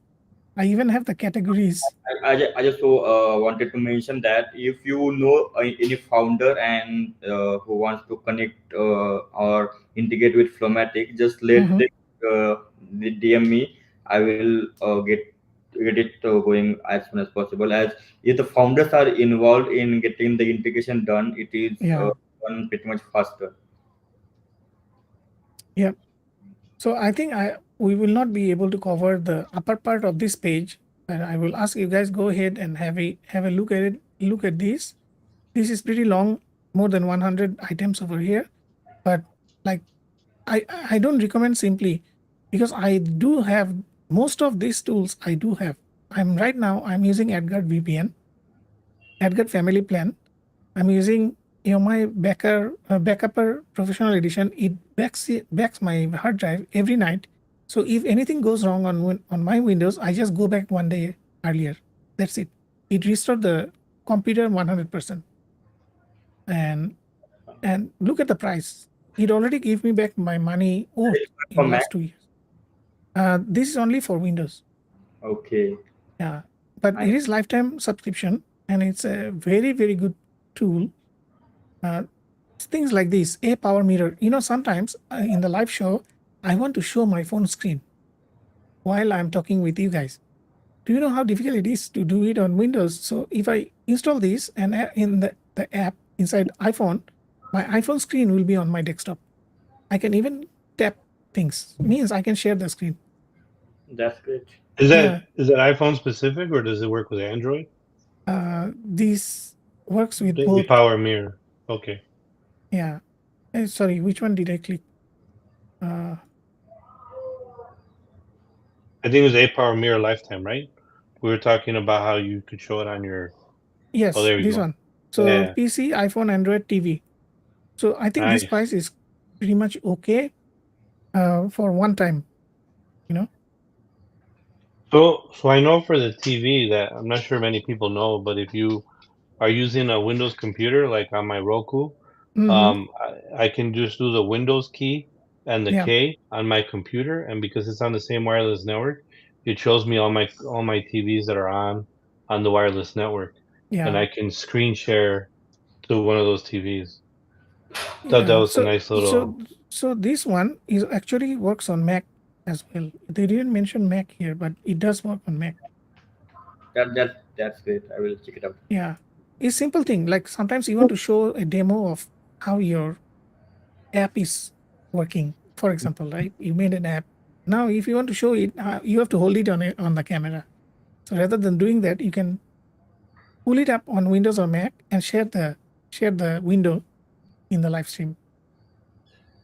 I even have the categories. I just so, wanted to mention that if you know any founder and who wants to connect or integrate with Flowmatic, just let Mhm. them DM me. I will get it going as soon as possible. As if the founders are involved in getting the integration done, it is Yeah, done pretty much faster. yeah. So I think we will not be able to cover the upper part of this page, and I will ask you guys go ahead and have a look at it. Look at this. This is pretty long, more than 100 items over here. But like I don't recommend simply because I do have most of these tools. I do have. I'm using Edgard VPN, Edgard Family Plan. I'm using my Backuper Professional Edition. It backs my hard drive every night. So if anything goes wrong on my Windows, I just go back one day earlier. That's it. It restored the computer 100%. And look at the price. It already gave me back my money For in Mac, last 2 years. This is only for Windows. okay. Yeah, but I, it is lifetime subscription, and it's a very very good tool. Uh, things like this, a power mirror. Sometimes in the live show, I want to show my phone screen while I'm talking with you guys. Do you know how difficult it is to do it on Windows? So if I install this and in the app inside iPhone, my iPhone screen will be on my desktop. I can even tap things. Means I can share the screen. that's great. Is Yeah, that iPhone specific or does it work with Android? this works with The both. Power Mirror. Okay. Yeah. Sorry, which one did I click? Uh, I think it was a Power Mirror Lifetime, right? We were talking about how you could show it on your. Oh, yes, there we this go. one. So Yeah, PC, iPhone, Android, TV. So I think this nice. price is pretty much okay for one time. You know. So I know for the TV that I'm not sure many people know, but if you are using a Windows computer, like on my Roku, Mm-hmm. I can just do the Windows key and the Yeah. K on my computer, and because it's on the same wireless network, it shows me all my TVs that are on the wireless network, and Yeah. I can screen share to one of those TVs. Thought that Yeah. was a So nice so little. so this one is actually works on Mac as well. They didn't mention Mac here, but it does work on Mac. That's great. I will check it out. Yeah. It's simple thing. Like sometimes you want to show a demo of how your app is working. For example, right? You made an app. Now, if you want to show it, you have to hold it on the camera. So rather than doing that, you can pull it up on Windows or Mac and share the window in the live stream.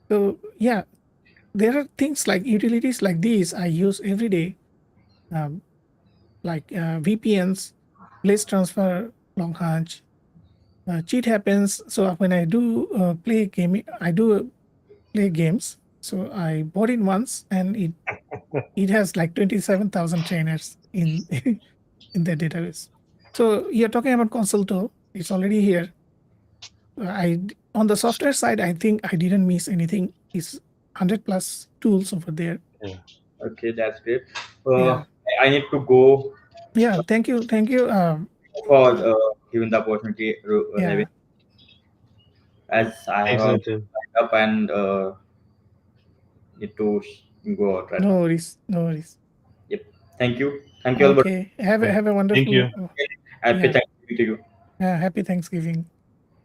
So yeah, there are things like utilities like these I use every day, um, like VPNs, place transfer, long hunch. Cheat happens. So when I do play game, I do play games. So I bought it once, and it has like 27,000 trainers in in the database. So you're talking about Consulto. It's already here. I on the software side, I think I didn't miss anything. It's 100 plus tools over there. Yeah. Okay, that's great. Yeah. I need to go Yeah. Thank you. Thank you. for giving the opportunity, Levin, Yeah. as I have Thanks, a Nitin. up and need to go out right now. No worries. No worries. Yep. Thank you, Albert. Okay. Yeah. Have a Thank wonderful. you. Happy Yeah. Thanksgiving to you. Happy Thanksgiving.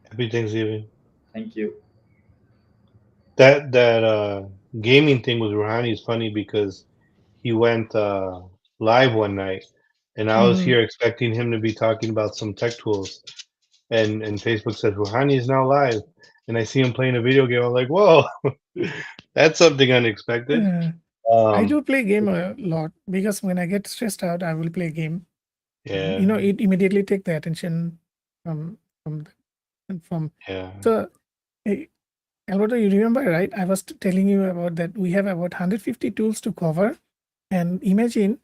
Happy Thanksgiving. Thank you. That gaming thing with Ruhani is funny because he went live one night, and I was Hmm. here expecting him to be talking about some tech tools, and Facebook said Ruhani is now live, and I see him playing a video game. I'm like, whoa, that's something unexpected. I Um, do play game a lot because when I get stressed out, I will play game. yeah, It immediately take the attention from from from. yeah, So, eh, Alberto, you remember, right? I was telling you about that. We have about 150 tools to cover, and imagine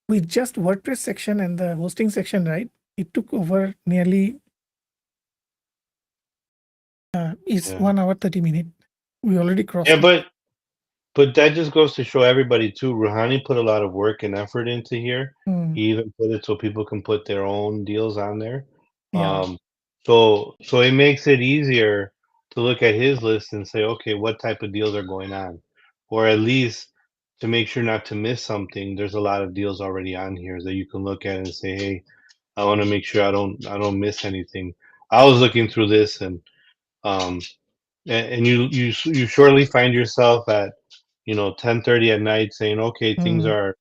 with just WordPress section and the hosting section, right? It took over nearly is yeah, 1 hour 30 minutes. We already yeah. crossed it. But that just goes to show everybody too. Ruhani put a lot of work and effort into here. Mm, He even put it so people can put their own deals on there. yeah. So it makes it easier to look at his list and say, okay, what type of deals are going on, or at least to make sure not to miss something. There's a lot of deals already on here that you can look at and say, hey, I want to make sure I don't miss anything. I was looking through this um and you surely find yourself at 10:30 at night saying, okay, things Mm, are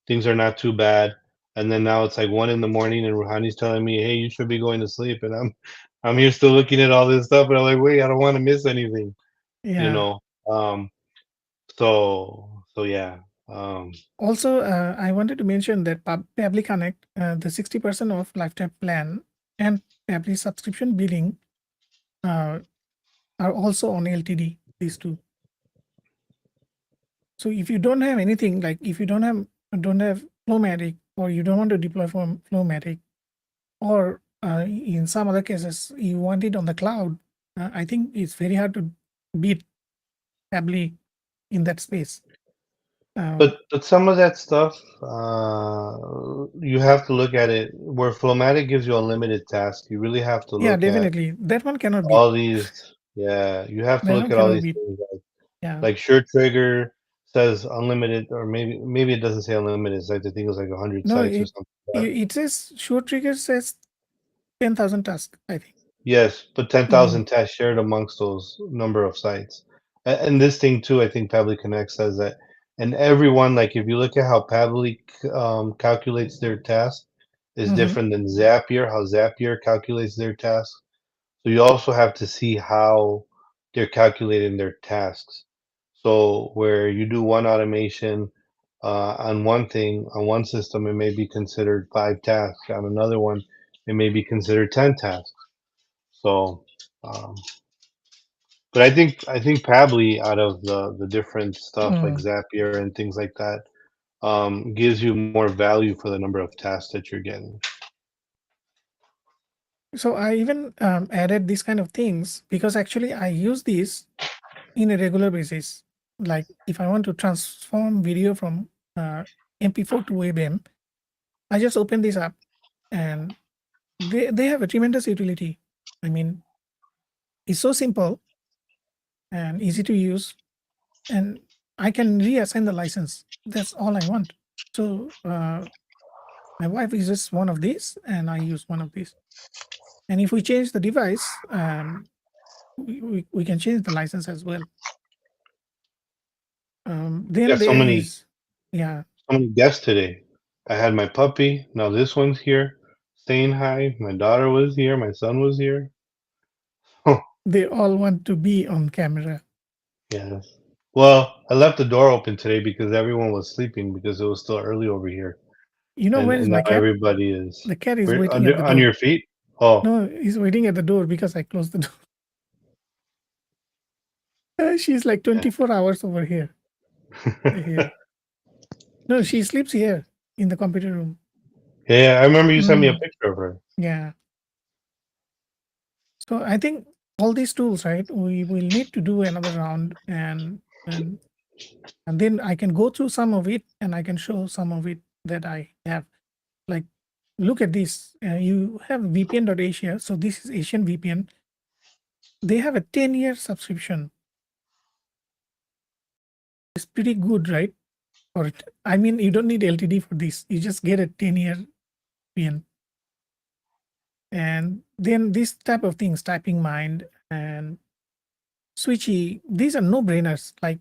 things are not too bad. And then now it's like 1 in the morning and Ruhani's telling me, hey, you should be going to sleep. And I'm here still looking at all this stuff, and I'm like, wait, I don't want to miss anything, you yeah. know. Um so yeah. Um Also, I wanted to mention that Pabli Connect, the 60% off lifetime plan and Pabli subscription billing uh, are also on LTD, these two. So if you don't have anything, like if you don't have Flowmatic, or you don't want to deploy from Flowmatic, or in some other cases you want it on the cloud, I think it's very hard to beat Pabli in that space. Um, but some of that stuff, you have to look at it where Flowmatic gives you unlimited tasks. You really have to yeah, look at definitely that one cannot beat. all these. Yeah, you have to That look one at all cannot these beat. things. Yeah. Like Sure Trigger says unlimited, or maybe it doesn't say unlimited. It's like I think it's like 100 No, sites or something like that. it says Sure Trigger says 10,000 tasks, I think. Yes, but Mm, 10,000 tests shared amongst those number of sites. And this thing too, I think Pabbly Connect says that. And everyone, like if you look at how Pabbly calculates their task, is mhm. different than Zapier. How Zapier calculates their task. So you also have to see how they're calculating their tasks. So where you do one automation on one thing, on one system, it may be considered 5 tasks. On another one, it may be considered 10 tasks. So, um, but I think Pabbly, out of the different stuff like Mm. Zapier and things like that, gives you more value for the number of tasks that you're getting. So I even added these kind of things because actually I use these in a regular basis. Like if I want to transform video from MP4 to WebM, I just open this up and they have a tremendous utility. I mean, it's so simple and easy to use, and I can reassign the license. That's all I want. So my wife uses one of these, and I use one of these. And if we change the device, we can change the license as well. We Then got so there many is, yeah, so many guests today. I had my puppy. Now this one's here, saying hi. My daughter was here. My son was here. they all want to be on camera. Yes. Well, I left the door open today because everyone was sleeping because it was still early over here, You know and where is and my now cat? everybody is. The cat is Where waiting at the on door. your feet? Oh, No, he's waiting at the door because I closed the door. She's like yeah. 24 hours over here. Here. No, she sleeps here in the computer room. Yeah, I remember you sent me a Mm, picture of her. yeah. So I think all these tools, right? We will need to do another round, and then I can go through some of it, and I can show some of it that I have. Like, look at this. You have VPN.Asia. So this is Asian VPN. They have a 10-year subscription. It's pretty good, right? For it. I mean, you don't need LTD for this. You just get a 10-year VPN. And then this type of things, Typing Mind and Switchy, these are no brainers. Like,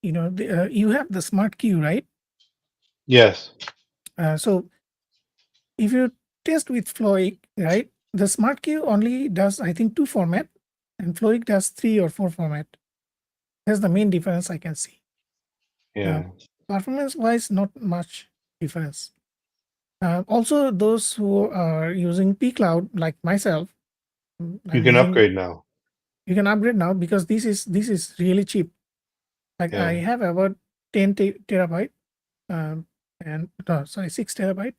you have the smart queue, right? Yes. So if you test with Floic, right, the smart queue only does, I think, 2 format, and Floic does 3 or 4 format. That's the main difference I can see. Yeah. Performance wise, not much difference. Also, those who are using pCloud, like myself, You I'm can using. upgrade now. You can upgrade now because this is really cheap. Like, I Yeah. have about 10 terabyte, and no, sorry, 6 terabyte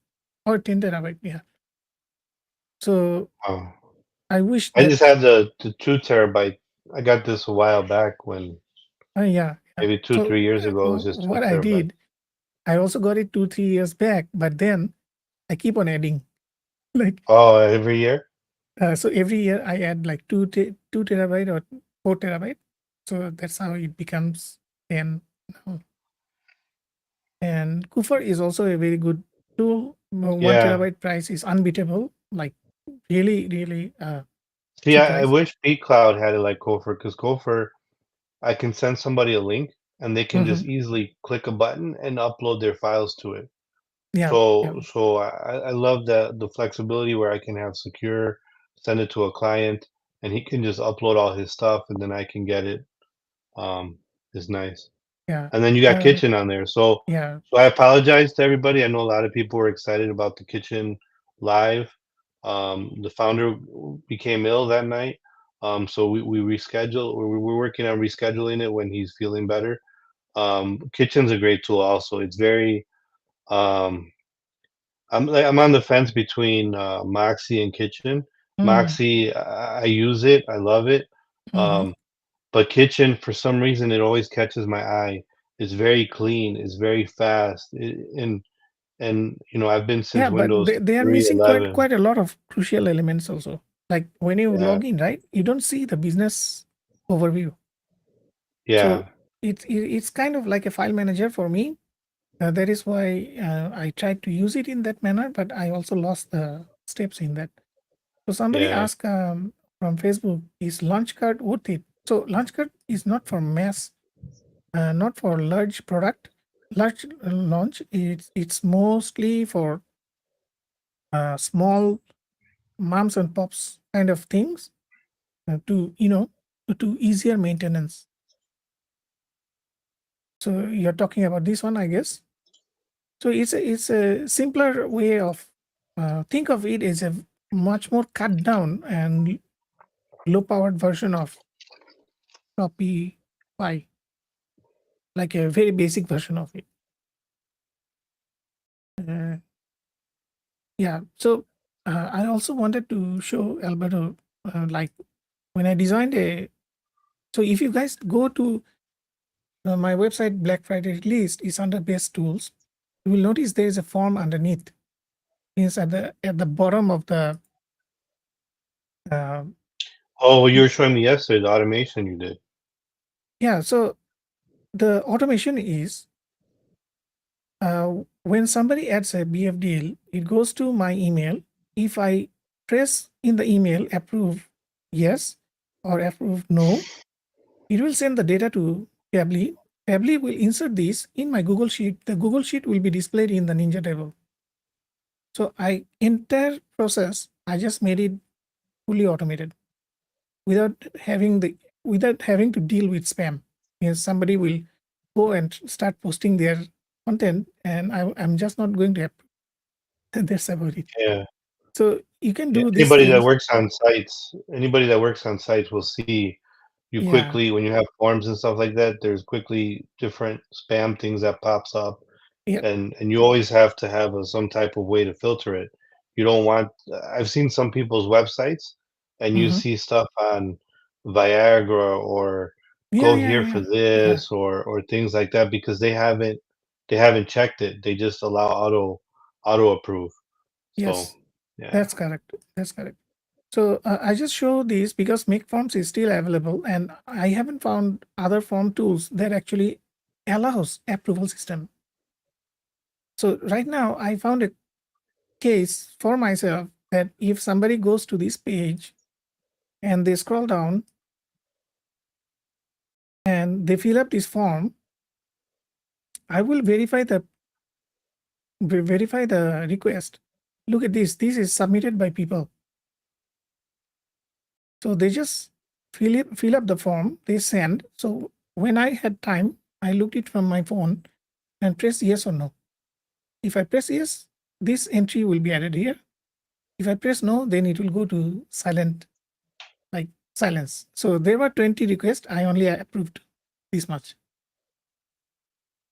or 10 terabyte. Yeah. So Wow. I wish I that. just had the 2 terabyte. I got this a while back when Yeah, yeah. maybe two, So 3 years ago it was just two what I terabyte. did, I also got it 2-3 years back, but then I keep on adding. Like, Oh, every year? so every year I add like 2 terabyte or 4 terabyte. So that's how it becomes 10 now. And Kufer is also a very good tool. 1 Yeah. terabyte price is unbeatable. Like, really, really See, cheap I price. wish Cloud had it like Gopher, because Gopher, I can send somebody a link and they can just Mhm. easily click a button and upload their files to it. Yeah, yeah, So I love the flexibility where I can have secure, send it to a client, and he can just upload all his stuff and then I can get it. Is nice. yeah. And then you got kitchen on there. So Yeah, so I apologize to everybody. I know a lot of people were excited about the kitchen live. The founder became ill that night. So we rescheduled. We're working on rescheduling it when he's feeling better. Kitchen's a great tool also. It's very um I'm on the fence between Moxie and Kitchen. Mm, Moxie, I use it. I love it. mhm. Um, but Kitchen, for some reason, it always catches my eye. It's very clean. It's very fast. And I've been since Yeah, but Windows they are 3, missing quite 11. quite a lot of crucial elements also. Like, when you Yeah, log in, right, you don't see the business overview. So yeah, it's kind of like a file manager for me. That is why I tried to use it in that manner, but I also lost the steps in that. So somebody yeah. asked from Facebook, is Launchcard worth it? So Launchcard is not for mass, not for large product, large launch. It's mostly for small moms and pops kind of things, to easier maintenance. So you're talking about this one, I guess. So it's a simpler way of think of it as a much more cut down and low powered version of Shopify, like a very basic version of it. Uh, yeah. So I also wanted to show Alberto, like, when I designed a. So if you guys go to my website, Black Friday list is under best tools. You will notice there is a form underneath. Means at the bottom of the. Uh, Oh, you were showing me yesterday the automation you did. yeah. So the automation is, when somebody adds a BF deal, it goes to my email. If I press in the email approve yes or approve no, it will send the data to Tably. Tably will insert this in my Google Sheet. The Google Sheet will be displayed in the Ninja table. So entire process, I just made it fully automated without having to deal with spam. Because somebody will go and start posting their content, and I'm just not going to approve. That's about it. Yeah. So you can Yeah. do these things. Anybody that works on sites will see you Yeah, quickly when you have forms and stuff like that. There's quickly different spam things that pops up. yeah, And you always have to have some type of way to filter it. You don't want I've seen some people's websites, and you Mm-hmm. see stuff on Viagra or Yeah, go yeah, here for yeah, yeah. this or things like that because they haven't checked it. They just allow auto approve. So Yes, yeah. that's correct. That's correct. So I just show these because make forms is still available, and I haven't found other form tools that actually allows approval system. So right now I found a case for myself that if somebody goes to this page and they scroll down and they fill up this form, I will verify the request. Look at this. This is submitted by people. So they just fill up the form, they send. So when I had time, I looked it from my phone and press yes or no. If I press yes, this entry will be added here. If I press no, then it will go to silent, like silence. So there were 20 requests. I only approved this much.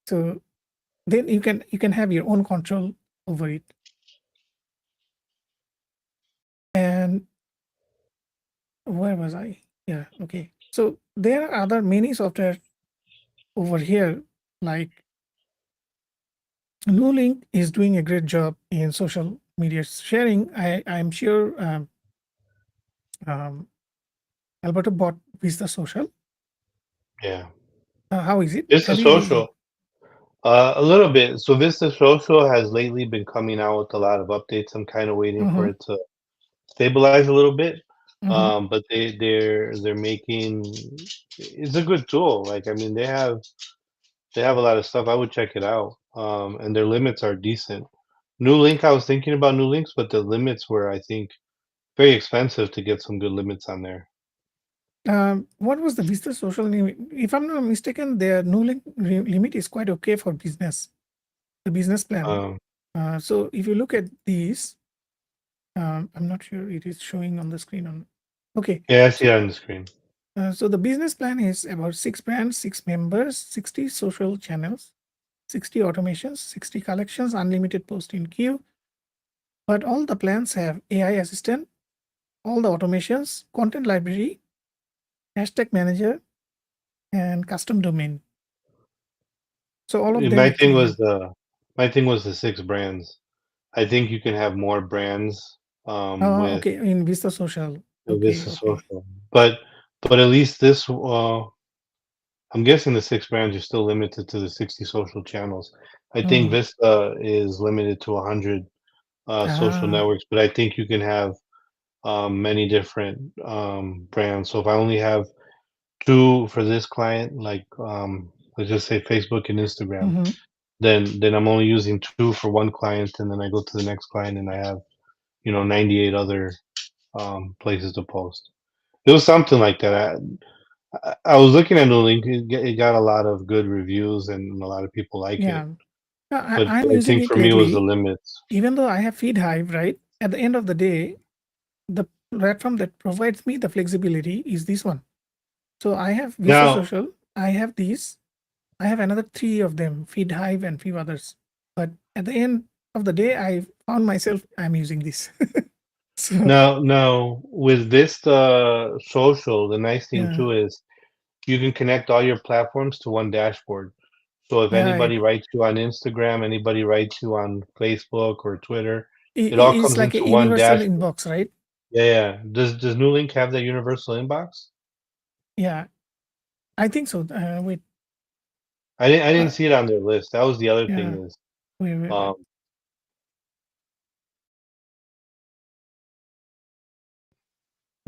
So then you can have your own control over it. And where was I? Yeah, okay. So there are other many software over here, like Nulink is doing a great job in social media sharing. I'm sure um, Alberto bought Vista Social. Yeah. How is it? Vista Have you used it? Social. A little bit. So Vista Social has lately been coming out with a lot of updates. I'm kind of waiting for Mm-hmm. it to stabilize a little bit. Mm-hmm. But they're making it's a good tool. Like I mean, they have a lot of stuff. I would check it out. And their limits are decent. New Link, I was thinking about New Links, but the limits were, I think, very expensive to get some good limits on there. What was the Vista Social limit? If I'm not mistaken, their Nulink limit is quite okay for business, the business plan. Um, So if you look at these, I'm not sure it is showing on the screen. Okay, yeah, I see so it on the screen. so the business plan is about 6 brands, 6 members, 60 social channels, 60 automations, 60 collections, unlimited post in queue. But all the plans have AI assistant, all the automations, content library, hashtag manager, and custom domain. So all of them My thing actually was have. the 6 brands. I think you can have more brands Oh, with okay. In Vista Social. Okay, Vista okay. Social, but at least this I'm guessing the 6 brands are still limited to the 60 social channels. I think Mm. Vista is limited to 100 social Ah. networks, but I think you can have many different brands. So if I only have two for this client, like let's just say Facebook and Instagram, Mm-hmm. then I'm only using two for one client, and then I go to the next client and I have 98 other places to post. It was something like that. I was looking at the link. It got a lot of good reviews and a lot of people like it. Yeah. No, But I'm I using think it for me it was the lately. limits. Even though I have Feed Hive, right? At the end of the day, the platform that provides me the flexibility is this one. So I have Vista Now, Social. I have these. I have another 3 of them, Feed Hive and few others. But at the end of the day, I found myself I'm using this. So now, with this social, the nice thing yeah, too is you can connect all your platforms to one dashboard. So if yeah, anybody writes you on Instagram, anybody writes you on Facebook or Twitter, it all it's comes like a into one universal dashboard. inbox, right? Yeah, yeah. Does New Link have that universal inbox? Yeah, I think so. Wait, I didn't uh, see it on their list. That was the other thing yeah, is wait. um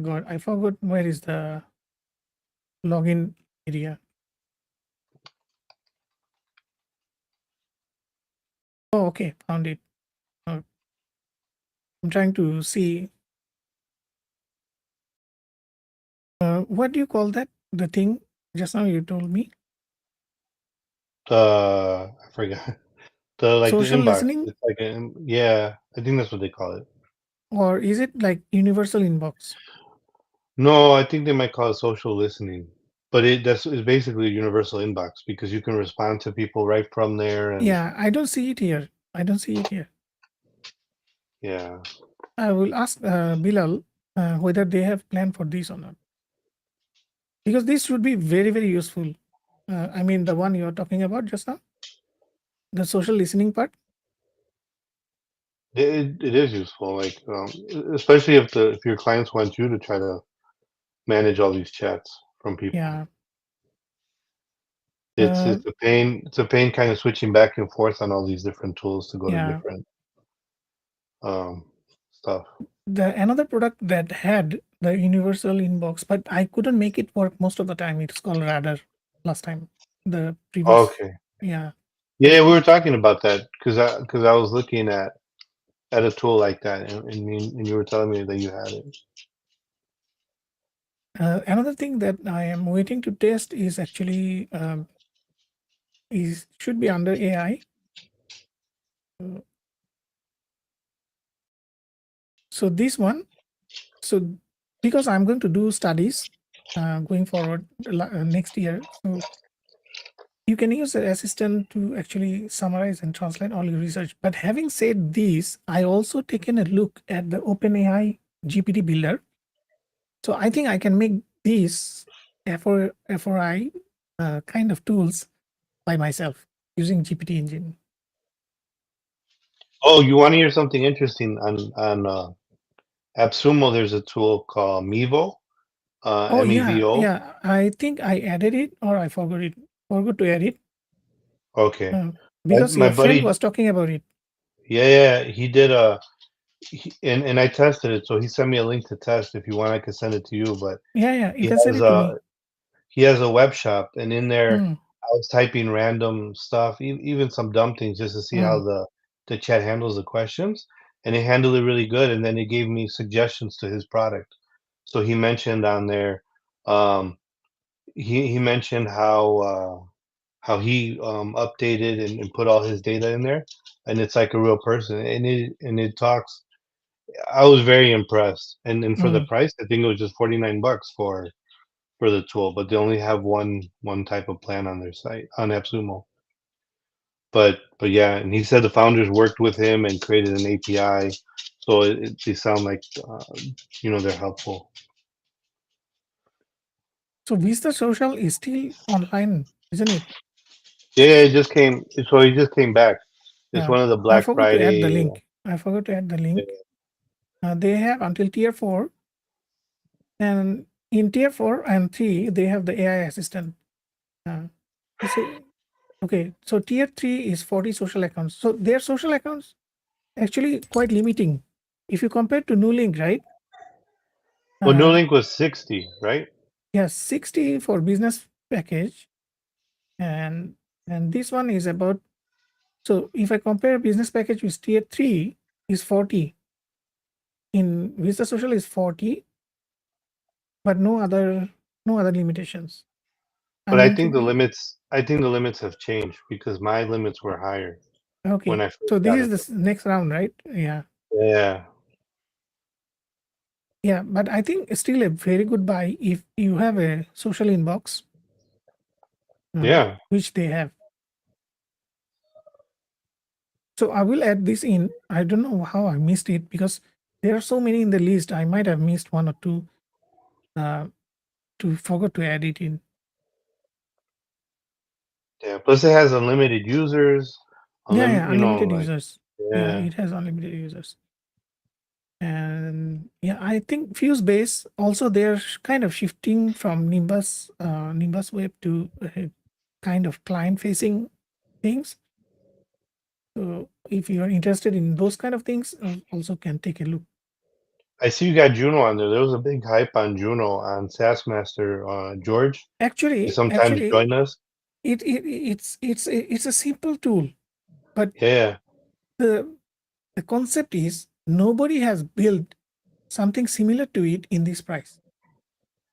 God, I forgot where is the login area. Oh, okay, found it. Uh, I'm trying to see. What do you call that? The thing just now you told me. I forgot. The Social inbox. listening, It's like yeah, I think that's what they call it. or is it like universal inbox? No, I think they might call it social listening. But it's basically a universal inbox because you can respond to people right from there and Yeah, I don't see it here. I don't see it here. yeah. I will ask Bilal. whether they have planned for this or not. Because this should be very, very useful. I mean, the one you're talking about just now, the social listening part. It is useful, like especially if your clients want you to try to manage all these chats from people. Yeah. It's Uh, it's a pain. It's a pain kind of switching back and forth on all these different tools to go to yeah. different um, stuff. The another product that had the universal inbox, but I couldn't make it work most of the time. It's called Radar last time. The previous, Okay. yeah. Yeah, we were talking about that because I was looking at a tool like that, and you were telling me that you had it. Another thing that I am waiting to test is actually is should be under AI. Uh, So this one, so because I'm going to do studies going forward next year, so you can use the assistant to actually summarize and translate all your research. But having said this, I also taken a look at the OpenAI GPT builder. So I think I can make these FOI kind of tools by myself using GPT engine. Oh, you want to hear something interesting on AppSumo? There's a tool called Mevo, Oh yeah, Mevo. yeah. I think I added it or I forgot it. Forgot to add it Okay, uh, my because my your friend buddy, was talking about it. yeah, he did and I tested it. So he sent me a link to test. If you want, I could send it to you. But Yeah, yeah. You he can send has it to me. he has a web shop, and in there, Mm, I was typing random stuff, even some dumb things, just to see how mm, the chat handles the questions, and it handled it really good. And then it gave me suggestions to his product. So he mentioned on there, um, he mentioned how he updated and put all his data in there, and it's like a real person, and it talks. I was very impressed, and for the mm. price, I think it was just $49 for the tool, but they only have one type of plan on their site on AppSumo. But yeah, and he said the founders worked with him and created an API, so they sound like they're helpful. So Vista Social is still online, isn't it? Yeah, it just came. So he just came back. It's Yeah. one of the I Black forgot to add the Friday. link. I forgot to add the link. They have until tier 4, and in tier 4 and 3, they have the AI assistant. Uh, it's a, okay, so tier 3 is 40 social accounts. So their social accounts actually quite limiting. If you compare to Newlink, right? Well, New Uh, Link was 60, right? yes, 60 for business package, and this one is about. So if I compare business package with tier 3 is 40. In Vista Social is 40, but no other limitations. I'm But going to be I think the limits have changed because my limits were higher when okay. I So first this got is it. the next round, right? Yeah. Yeah, Yeah, but I think it's still a very good buy if you have a social inbox, yeah. which they have. So I will add this in. I don't know how I missed it because there are so many in the list. I might have missed one or two uh, to forgot to add it in. Yeah, plus it has unlimited users, Yeah, yeah, unlimited like users. Yeah, yeah, it has unlimited users. And yeah, I think Fuse Base also they're kind of shifting from Nimbus Web to kind of client facing things. So if you are interested in those kind of things, also can take a look. I see you got Juno on there. There was a big hype on Juno on SaaS Master George. He sometimes Actually, join us. it's a simple tool, but Yeah, the the concept is nobody has built something similar to it in this price.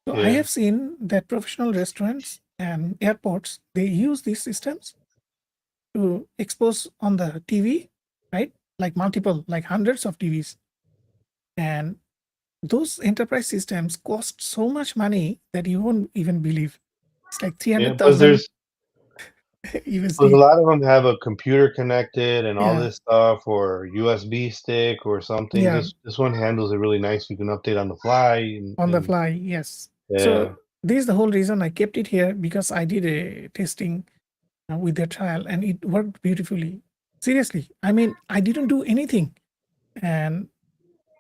So I yeah, have seen that professional restaurants and airports they use these systems to expose on the TV, right? Like multiple, like hundreds of TVs, and those enterprise systems cost so much money that you won't even believe. It's like three yeah. hundred Plus thousand. 'Cause a USB. lot of them have a computer connected and all Yeah, this stuff, or USB stick or something. yeah, This one handles it really nice. You can update on the fly on the and fly. Yes. yeah, So this is the whole reason I kept it here, because I did a testing with their trial and it worked beautifully. Seriously, I mean, I didn't do anything, and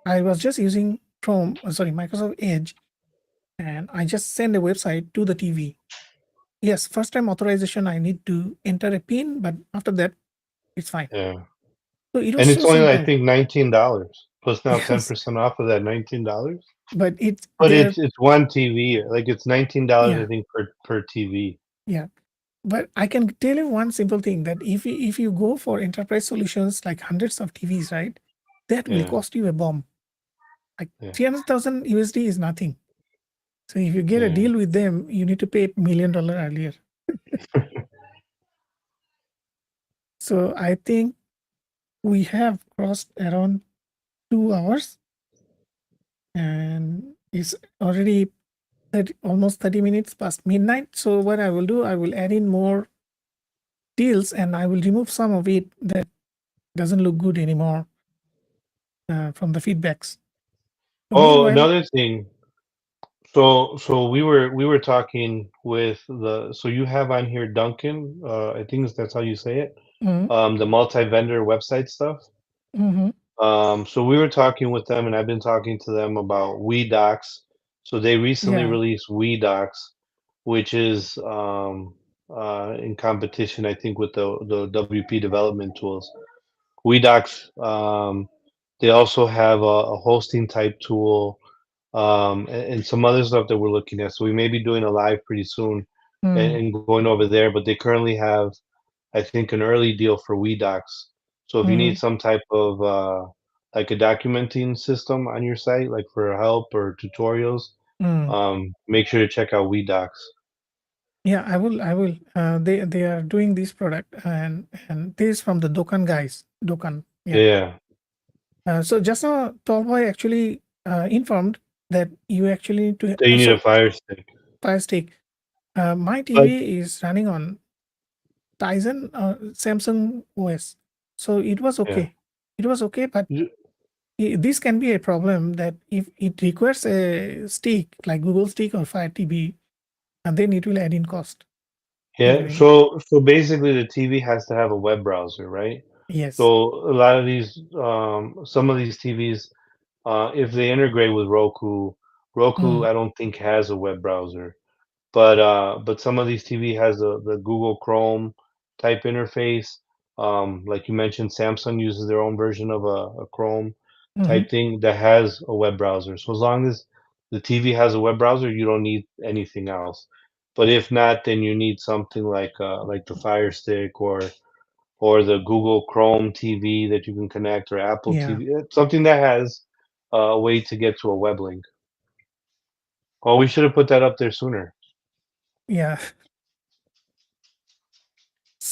I was just using Microsoft Edge, and I just send a website to the TV. Yes, first time authorization, I need to enter a PIN, but after that, it's fine. yeah. So it was And so it's only, I simple. think, $19 plus now Yes, 10% off of that $19. but it's But there. it's one TV, like, it's $19, I Yeah, think, per TV. yeah. But I can tell you one simple thing, that if you go for enterprise solutions like hundreds of TVs, right, that will Yeah, cost you a bomb. Like yeah, 300,000 USD is nothing. So if you get a yeah. deal with them, you need to pay $1 million earlier. So I think we have crossed around 2 hours, and it's already almost 30 minutes past midnight. So what I will do, I will add in more deals and I will remove some of it that doesn't look good anymore from the feedbacks. So Oh, meanwhile, another thing. So we were talking with so you have on here Duncan, I think that's how you say it, mm, the multi-vendor website stuff. mm-hmm, So we were talking with them, and I've been talking to them about WeDocs. So they recently yeah, released WeDocs, which is in competition, I think, with the WP development tools. WeDocs, they also have a hosting type tool, and some other stuff that we're looking at. So we may be doing a live pretty soon mm, and going over there. But they currently have, I think, an early deal for WeDocs. So if you mm, need some type of like a documenting system on your site, like for help or tutorials, mm. make sure to check out WeDocs. Yeah, I will. I will. They are doing this product, and this is from the Dokan guys. Dokan. Yeah. Yeah, So just now, Tallboy actually informed that you actually need to. so you need a So Fire Stick. Fire Stick. My But TV is running on Tizen Samsung OS, so it was yeah, okay. It was okay, but J- this can be a problem that if it requires a stick like Google Stick or Fire TV, and then it will add in cost. yeah. Again, So basically, the TV has to have a web browser, right? yes. So a lot of these, some of these TVs, if they integrate with Roku, Roku, Mm, I don't think has a web browser. But some of these TV has the Google Chrome type interface. Like you mentioned, Samsung uses their own version of a Chrome mm-hmm. type thing that has a web browser. So as long as the TV has a web browser, you don't need anything else. But if not, then you need something like the Fire Stick or the Google Chrome TV that you can connect, or Apple Yeah, TV, something that has a way to get to a web link. Oh, we should have put that up there sooner. yeah.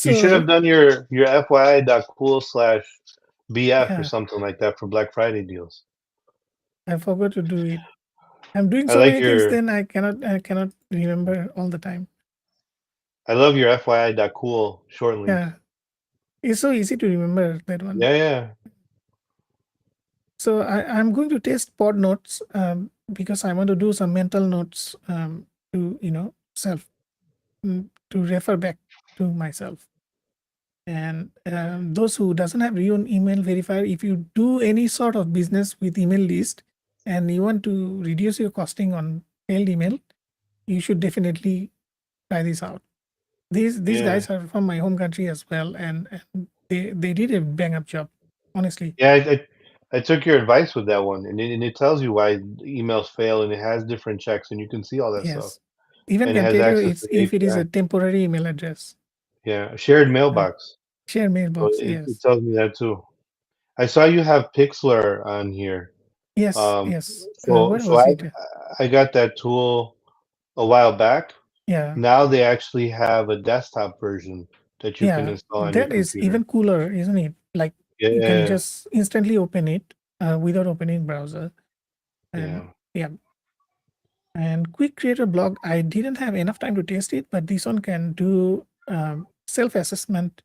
You should have So done your FYI.cool/BF or yeah, something like that for Black Friday deals. I forgot to do it. I'm doing I so like many things, your then I cannot remember all the time. I love your FYI.cool short link. Yeah, it's so easy to remember that one. Yeah, yeah, So I'm going to test pod notes because I want to do some mental notes to self to refer back to myself. And those who doesn't have your own email verifier, if you do any sort of business with email list and you want to reduce your costing on failed email, you should definitely try this out. These yeah. guys are from my home country as well, and they did a bang up job, honestly. Yeah, I took your advice with that one, and it tells you why emails fail, and it has different checks, and you can see all that stuff, Yes, even and it can has tell you access it's to the if it is a API. temporary email address. Yeah, shared Uh, mailbox. share So mailbox. it Yes, tells me that too. I saw you have Pixlr on here. yes, Um, yes. so Where so was I it? I got that tool a while back. Yeah, Now they actually have a desktop version that you can yeah. install on your That is computer. even cooler, isn't it? Like you can Yeah, just instantly open it without opening browser. And yeah. yeah, and quick creator blog. I didn't have enough time to test it, but this one can do. self-assessment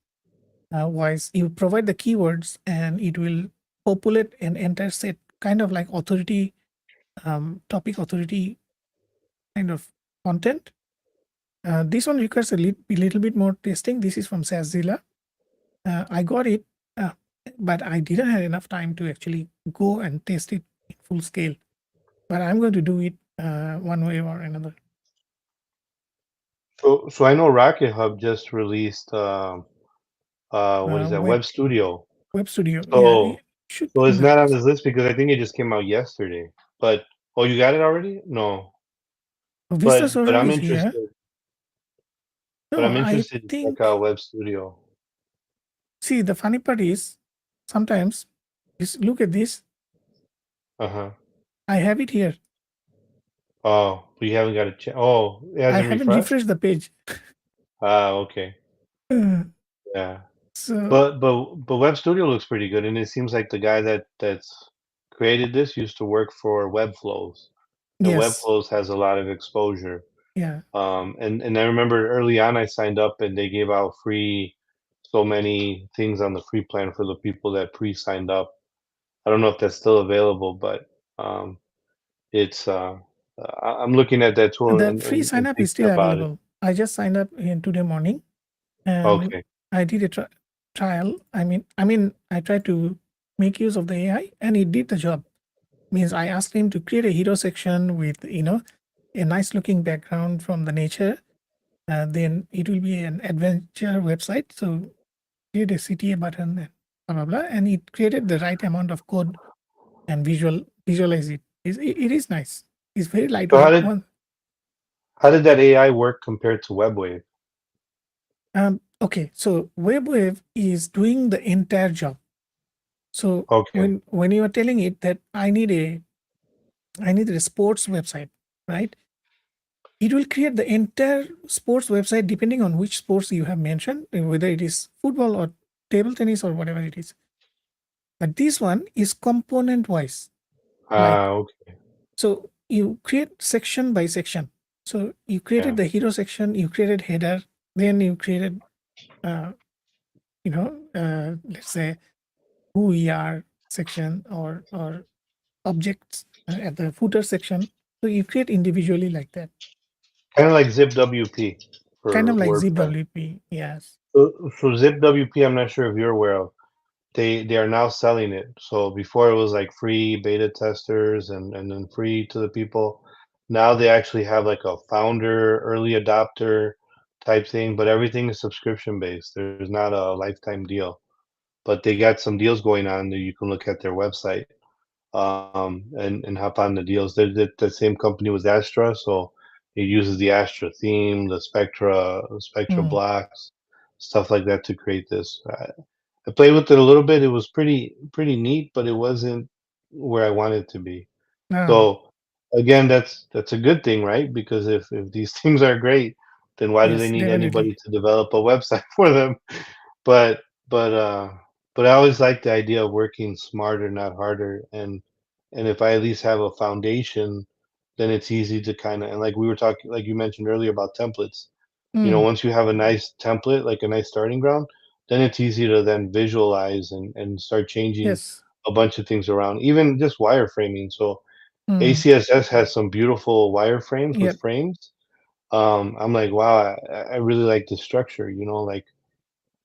wise. You provide the keywords and it will populate an entire set, kind of like authority, topic authority kind of content. This one requires a little bit more testing. This is from SaaSzilla. I got it, uh, but I didn't have enough time to actually go and test it in full scale. But I'm going to do it one way or another. So I know Rocket Hub just released what is that, Web Web Studio. Studio, yeah, it So should so be in it's the not on this list because I think it just came out yesterday. But oh, you got it already? No. Vista But Server I'm is here. interested. But No, I'm I interested to check think. out Web Studio. See, the funny part is sometimes look at this. Uh-huh. I have it here. Oh, we haven't got a check. Oh, it I hasn't haven't refreshed? refreshed the page. Ah, okay. Uh, Yeah. so But Web Studio looks pretty good, and it seems like the guy that's created this used to work for Webflows, and yes, Webflows has a lot of exposure. yeah. And I remember early on I signed up and they gave out free so many things on the free plan for the people that pre-signed up. I don't know if that's still available, but um, it's I'm looking at that tool The and, free and, sign and up is thinking still about it. available. I just signed up in today morning, and Okay. I did a trial. I tried to make use of the AI, and it did the job. Means I asked him to create a hero section with a nice looking background from the nature. Then it will be an adventure website. So create a CTA button and blah blah blah, and it created the right amount of code and visualize it. It is nice. It's very So lightweight. One how did that AI work compared to WebWave? okay, so WebWave is doing the entire job. So Okay. when you are telling it that I need a sports website, right? It will create the entire sports website depending on which sports you have mentioned, whether it is football or table tennis or whatever it is. But this one is component wise. Like, Ah, okay. so you create section by section. So you created Yeah. the hero section, you created header, then you created, uh, let's say who we are section or objects at the footer section. So you create individually like that, Kind of like ZipWP kind for of like WordPress. ZWP. Yes. So ZipWP, I'm not sure if you're aware of. They are now selling it. So before it was like free beta testers and then free to the people. Now they actually have like a founder, early adopter type thing, but everything is subscription based. There's not a lifetime deal. But they got some deals going on that you can look at their website and hop on the deals. The same company was Astra, so it uses the Astra theme, the Spectra Mm. blocks, stuff like that to create this. I played with it a little bit. It was pretty neat, but it wasn't where I wanted it to be. Ah, So again, that's a good thing, right? Because if these things are great, then why do they yes, need definitely. anybody to develop a website for them? But but uh but I always like the idea of working smarter, not harder. And if I at least have a foundation, then it's easy to kind of, and like we were talking, like you mentioned earlier about templates. Mm. Once you have a nice template, like a nice starting ground, then it's easy to then visualize and start changing Yes. a bunch of things around, even just wireframing. So Mm. ACSS has some beautiful wireframes with Yep. frames. I'm like, wow, I really like the structure, like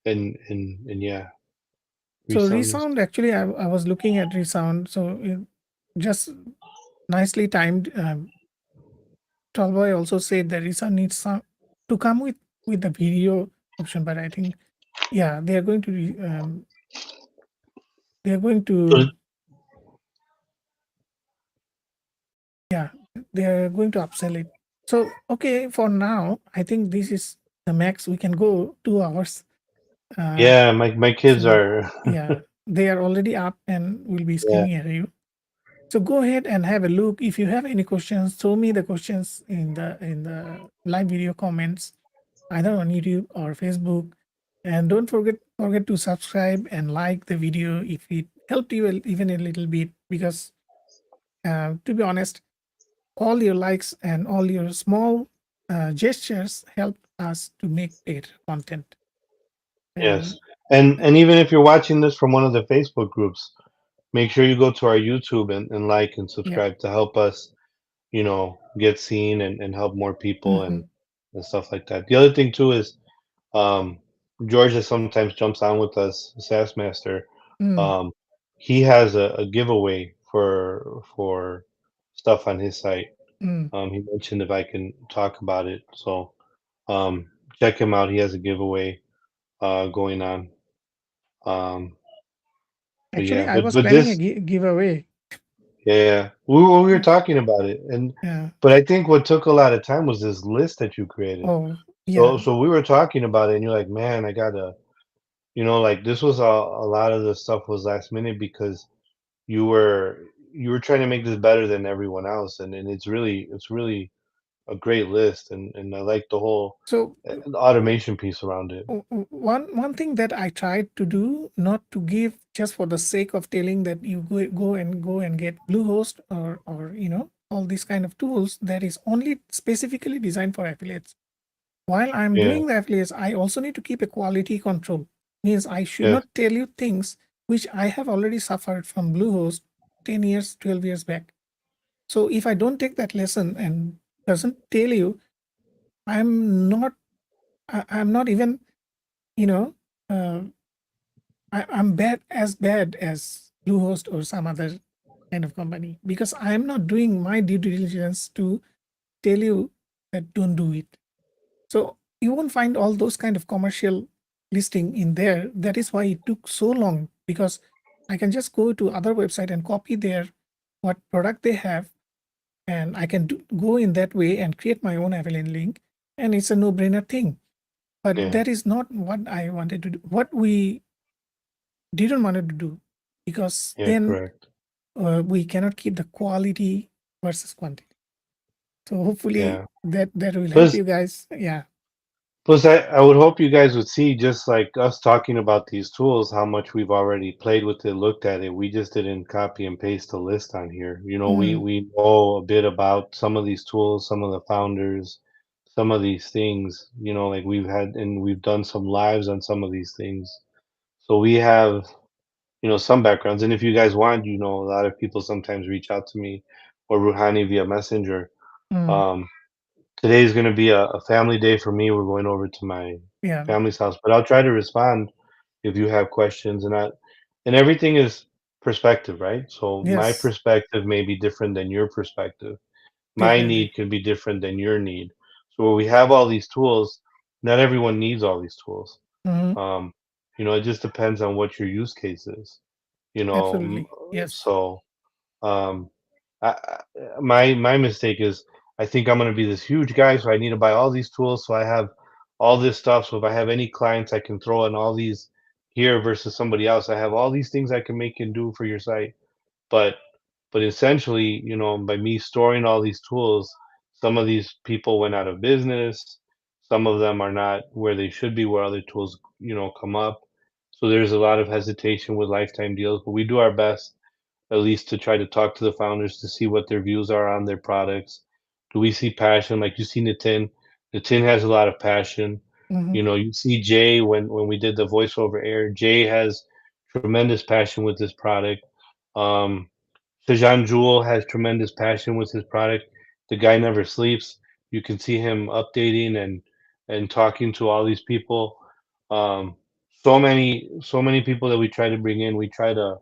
and yeah, So resound is resound, actually, I was looking at resound. So just nicely timed. Tallboy also said that resound needs some to come with the video option, but I think yeah, they are going so to yeah, they are going to upsell it. So okay, for now, I think this is the max. We can go 2 hours. Uh, yeah, my kids so are yeah, they are already up and will be yeah. screaming at you. So go ahead and have a look. If you have any questions, throw me the questions in the live video comments, either on YouTube or Facebook. And don't forget to subscribe and like the video if it helped you even a little bit. Because to be honest, all your likes and all your small gestures help us to make better content. Yes. And And even if you're watching this from one of the Facebook groups, make sure you go to our YouTube and like and yeah. subscribe to help us, get seen and help more people Hmm. and stuff like that. The other thing too is um George that sometimes jumps on with us, SaaS Master. Mm, Um he has a giveaway for stuff on his site. mm. He mentioned if I can talk about it. So check him out. He has a giveaway going on. Um but Actually, yeah, I but was but planning a this giveaway. yeah, we were Mm, talking about it, and yeah. but I think what took a lot of time was this list that you created. Oh, So yeah. so we were talking about it, and you're like, man, I gotta, like this was a lot of the stuff was last minute because you were you were trying to make this better than everyone else, and it's really a great list, and I like the whole So automation piece around it. one thing that I tried to do, not to give just for the sake of telling that you go and get Bluehost or all these kind of tools that is only specifically designed for affiliates. While I'm Yeah, doing the affiliates, I also need to keep a quality control. Means I should yes, not tell you things which I have already suffered from Bluehost 10 years, 12 years back. So if I don't take that lesson and doesn't tell you, I'm not I'm not even, you know, uh, I'm bad as Bluehost or some other kind of company because I'm not doing my due diligence to tell you that don't do it. So you won't find all those kind of commercial listing in there. That is why it took so long because I can just go to other website and copy their what product they have, and I can go in that way and create my own affiliate link, and it's a no-brainer thing. But yeah, that is not what I wanted to do. What we didn't want to do, because yeah, then correct. we cannot keep the quality versus quantity. So hopefully Yeah. that will help Plus, you guys. Yeah. I would hope you guys would see, just like us talking about these tools, how much we've already played with it, looked at it. We just didn't copy and paste the list on here. We Mm, we know a bit about some of these tools, some of the founders, some of these things. Like we've done some lives on some of these things. So we have, some backgrounds. And if you guys want, a lot of people sometimes reach out to me or Ruhani via Messenger. mm, Um, Today is gonna be a family day for me. We're going over to my yeah. family's house, but I'll try to respond if you have questions, and everything is perspective, right? So my Yes. perspective may be different than your perspective. My Definitely. need could be different than your need. So where we have all these tools, not everyone needs all these tools. Hmm. Um, it just depends on what your use case is, Absolutely. Yes. so um, my mistake is I think I'm gonna be this huge guy, so I need to buy all these tools, so I have all this stuff. So if I have any clients, I can throw in all these here versus somebody else. I have all these things I can make and do for your site, but essentially, by me storing all these tools, some of these people went out of business. Some of them are not where they should be, where other tools, come up. So there's a lot of hesitation with lifetime deals, but we do our best at least to try to talk to the founders to see what their views are on their products. Do we see passion? Like you see Nitin. Nitin has a lot of passion. Hmm. You see Jay when we did the voiceover air. Jay has tremendous passion with this product. Um, Sajan Jewel has tremendous passion with his product. The guy never sleeps. You can see him updating and talking to all these people. Um, so many people that we try to bring in. We try to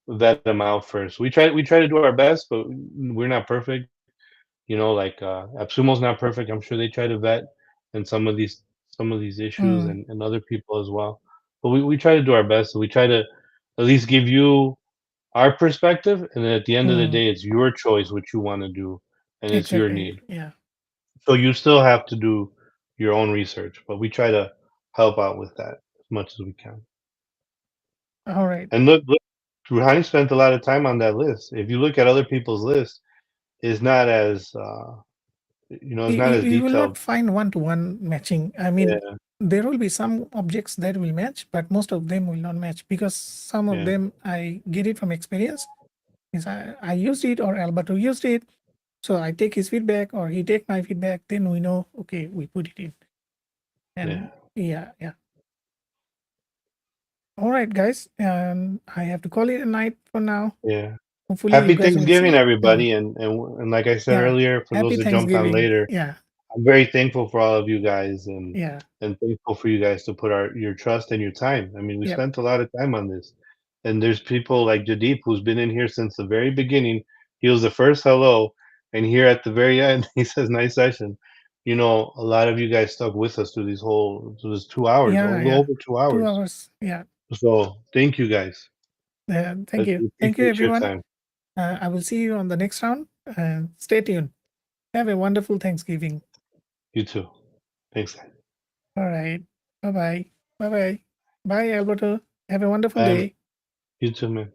vet them out first. We try to do our best, but we're not perfect. Like Absumo's not perfect. I'm sure they try to vet and some of these issues Mm, and other people as well. But we try to do our best. So we try to at least give you our perspective, and then at the end of the mm, day, it's your choice what you want to do, and it's your exactly. need. Yeah. So you still have to do your own research, but we try to help out with that as much as we can. All right. And look, Ruhani spent a lot of time on that list. If you look at other people's list, it's not as it's not as You will not detailed. find one-to-one matching. I mean, Yeah, there will be some objects that will match, but most of them will not match because some of yeah, them I get it from experience. Is I used it or Alberto used it. So I take his feedback or he take my feedback. Then we know, okay, we put it in. yeah. And yeah, yeah. All right, guys. I have to call it a night for now. Yeah. Hopefully, you Happy guys will Thanksgiving, see. everybody, and like I said Yeah. earlier, for those Happy that jumped on Thanksgiving. later, Yeah. I'm very thankful for all of you guys, Yeah. and thankful for you guys to put your trust and your time. I mean, we Yep. spent a lot of time on this, and there's people like Jadeep who's been in here since the very beginning. He was the first hello, and here at the very end, he says, "Nice session." You know, a lot of you guys stuck with us through these 2 hours, a Yeah. little Yeah. over 2 2 hours. hours. Yeah. So thank you guys. Thank you. We Thank you, appreciate your everyone. time. I will see you on the next round. Stay tuned. Have a wonderful Thanksgiving. You too. Thanks, guys. All right. Bye bye. Bye bye. Bye, Alberto. Have a wonderful Bye. day. You too, man.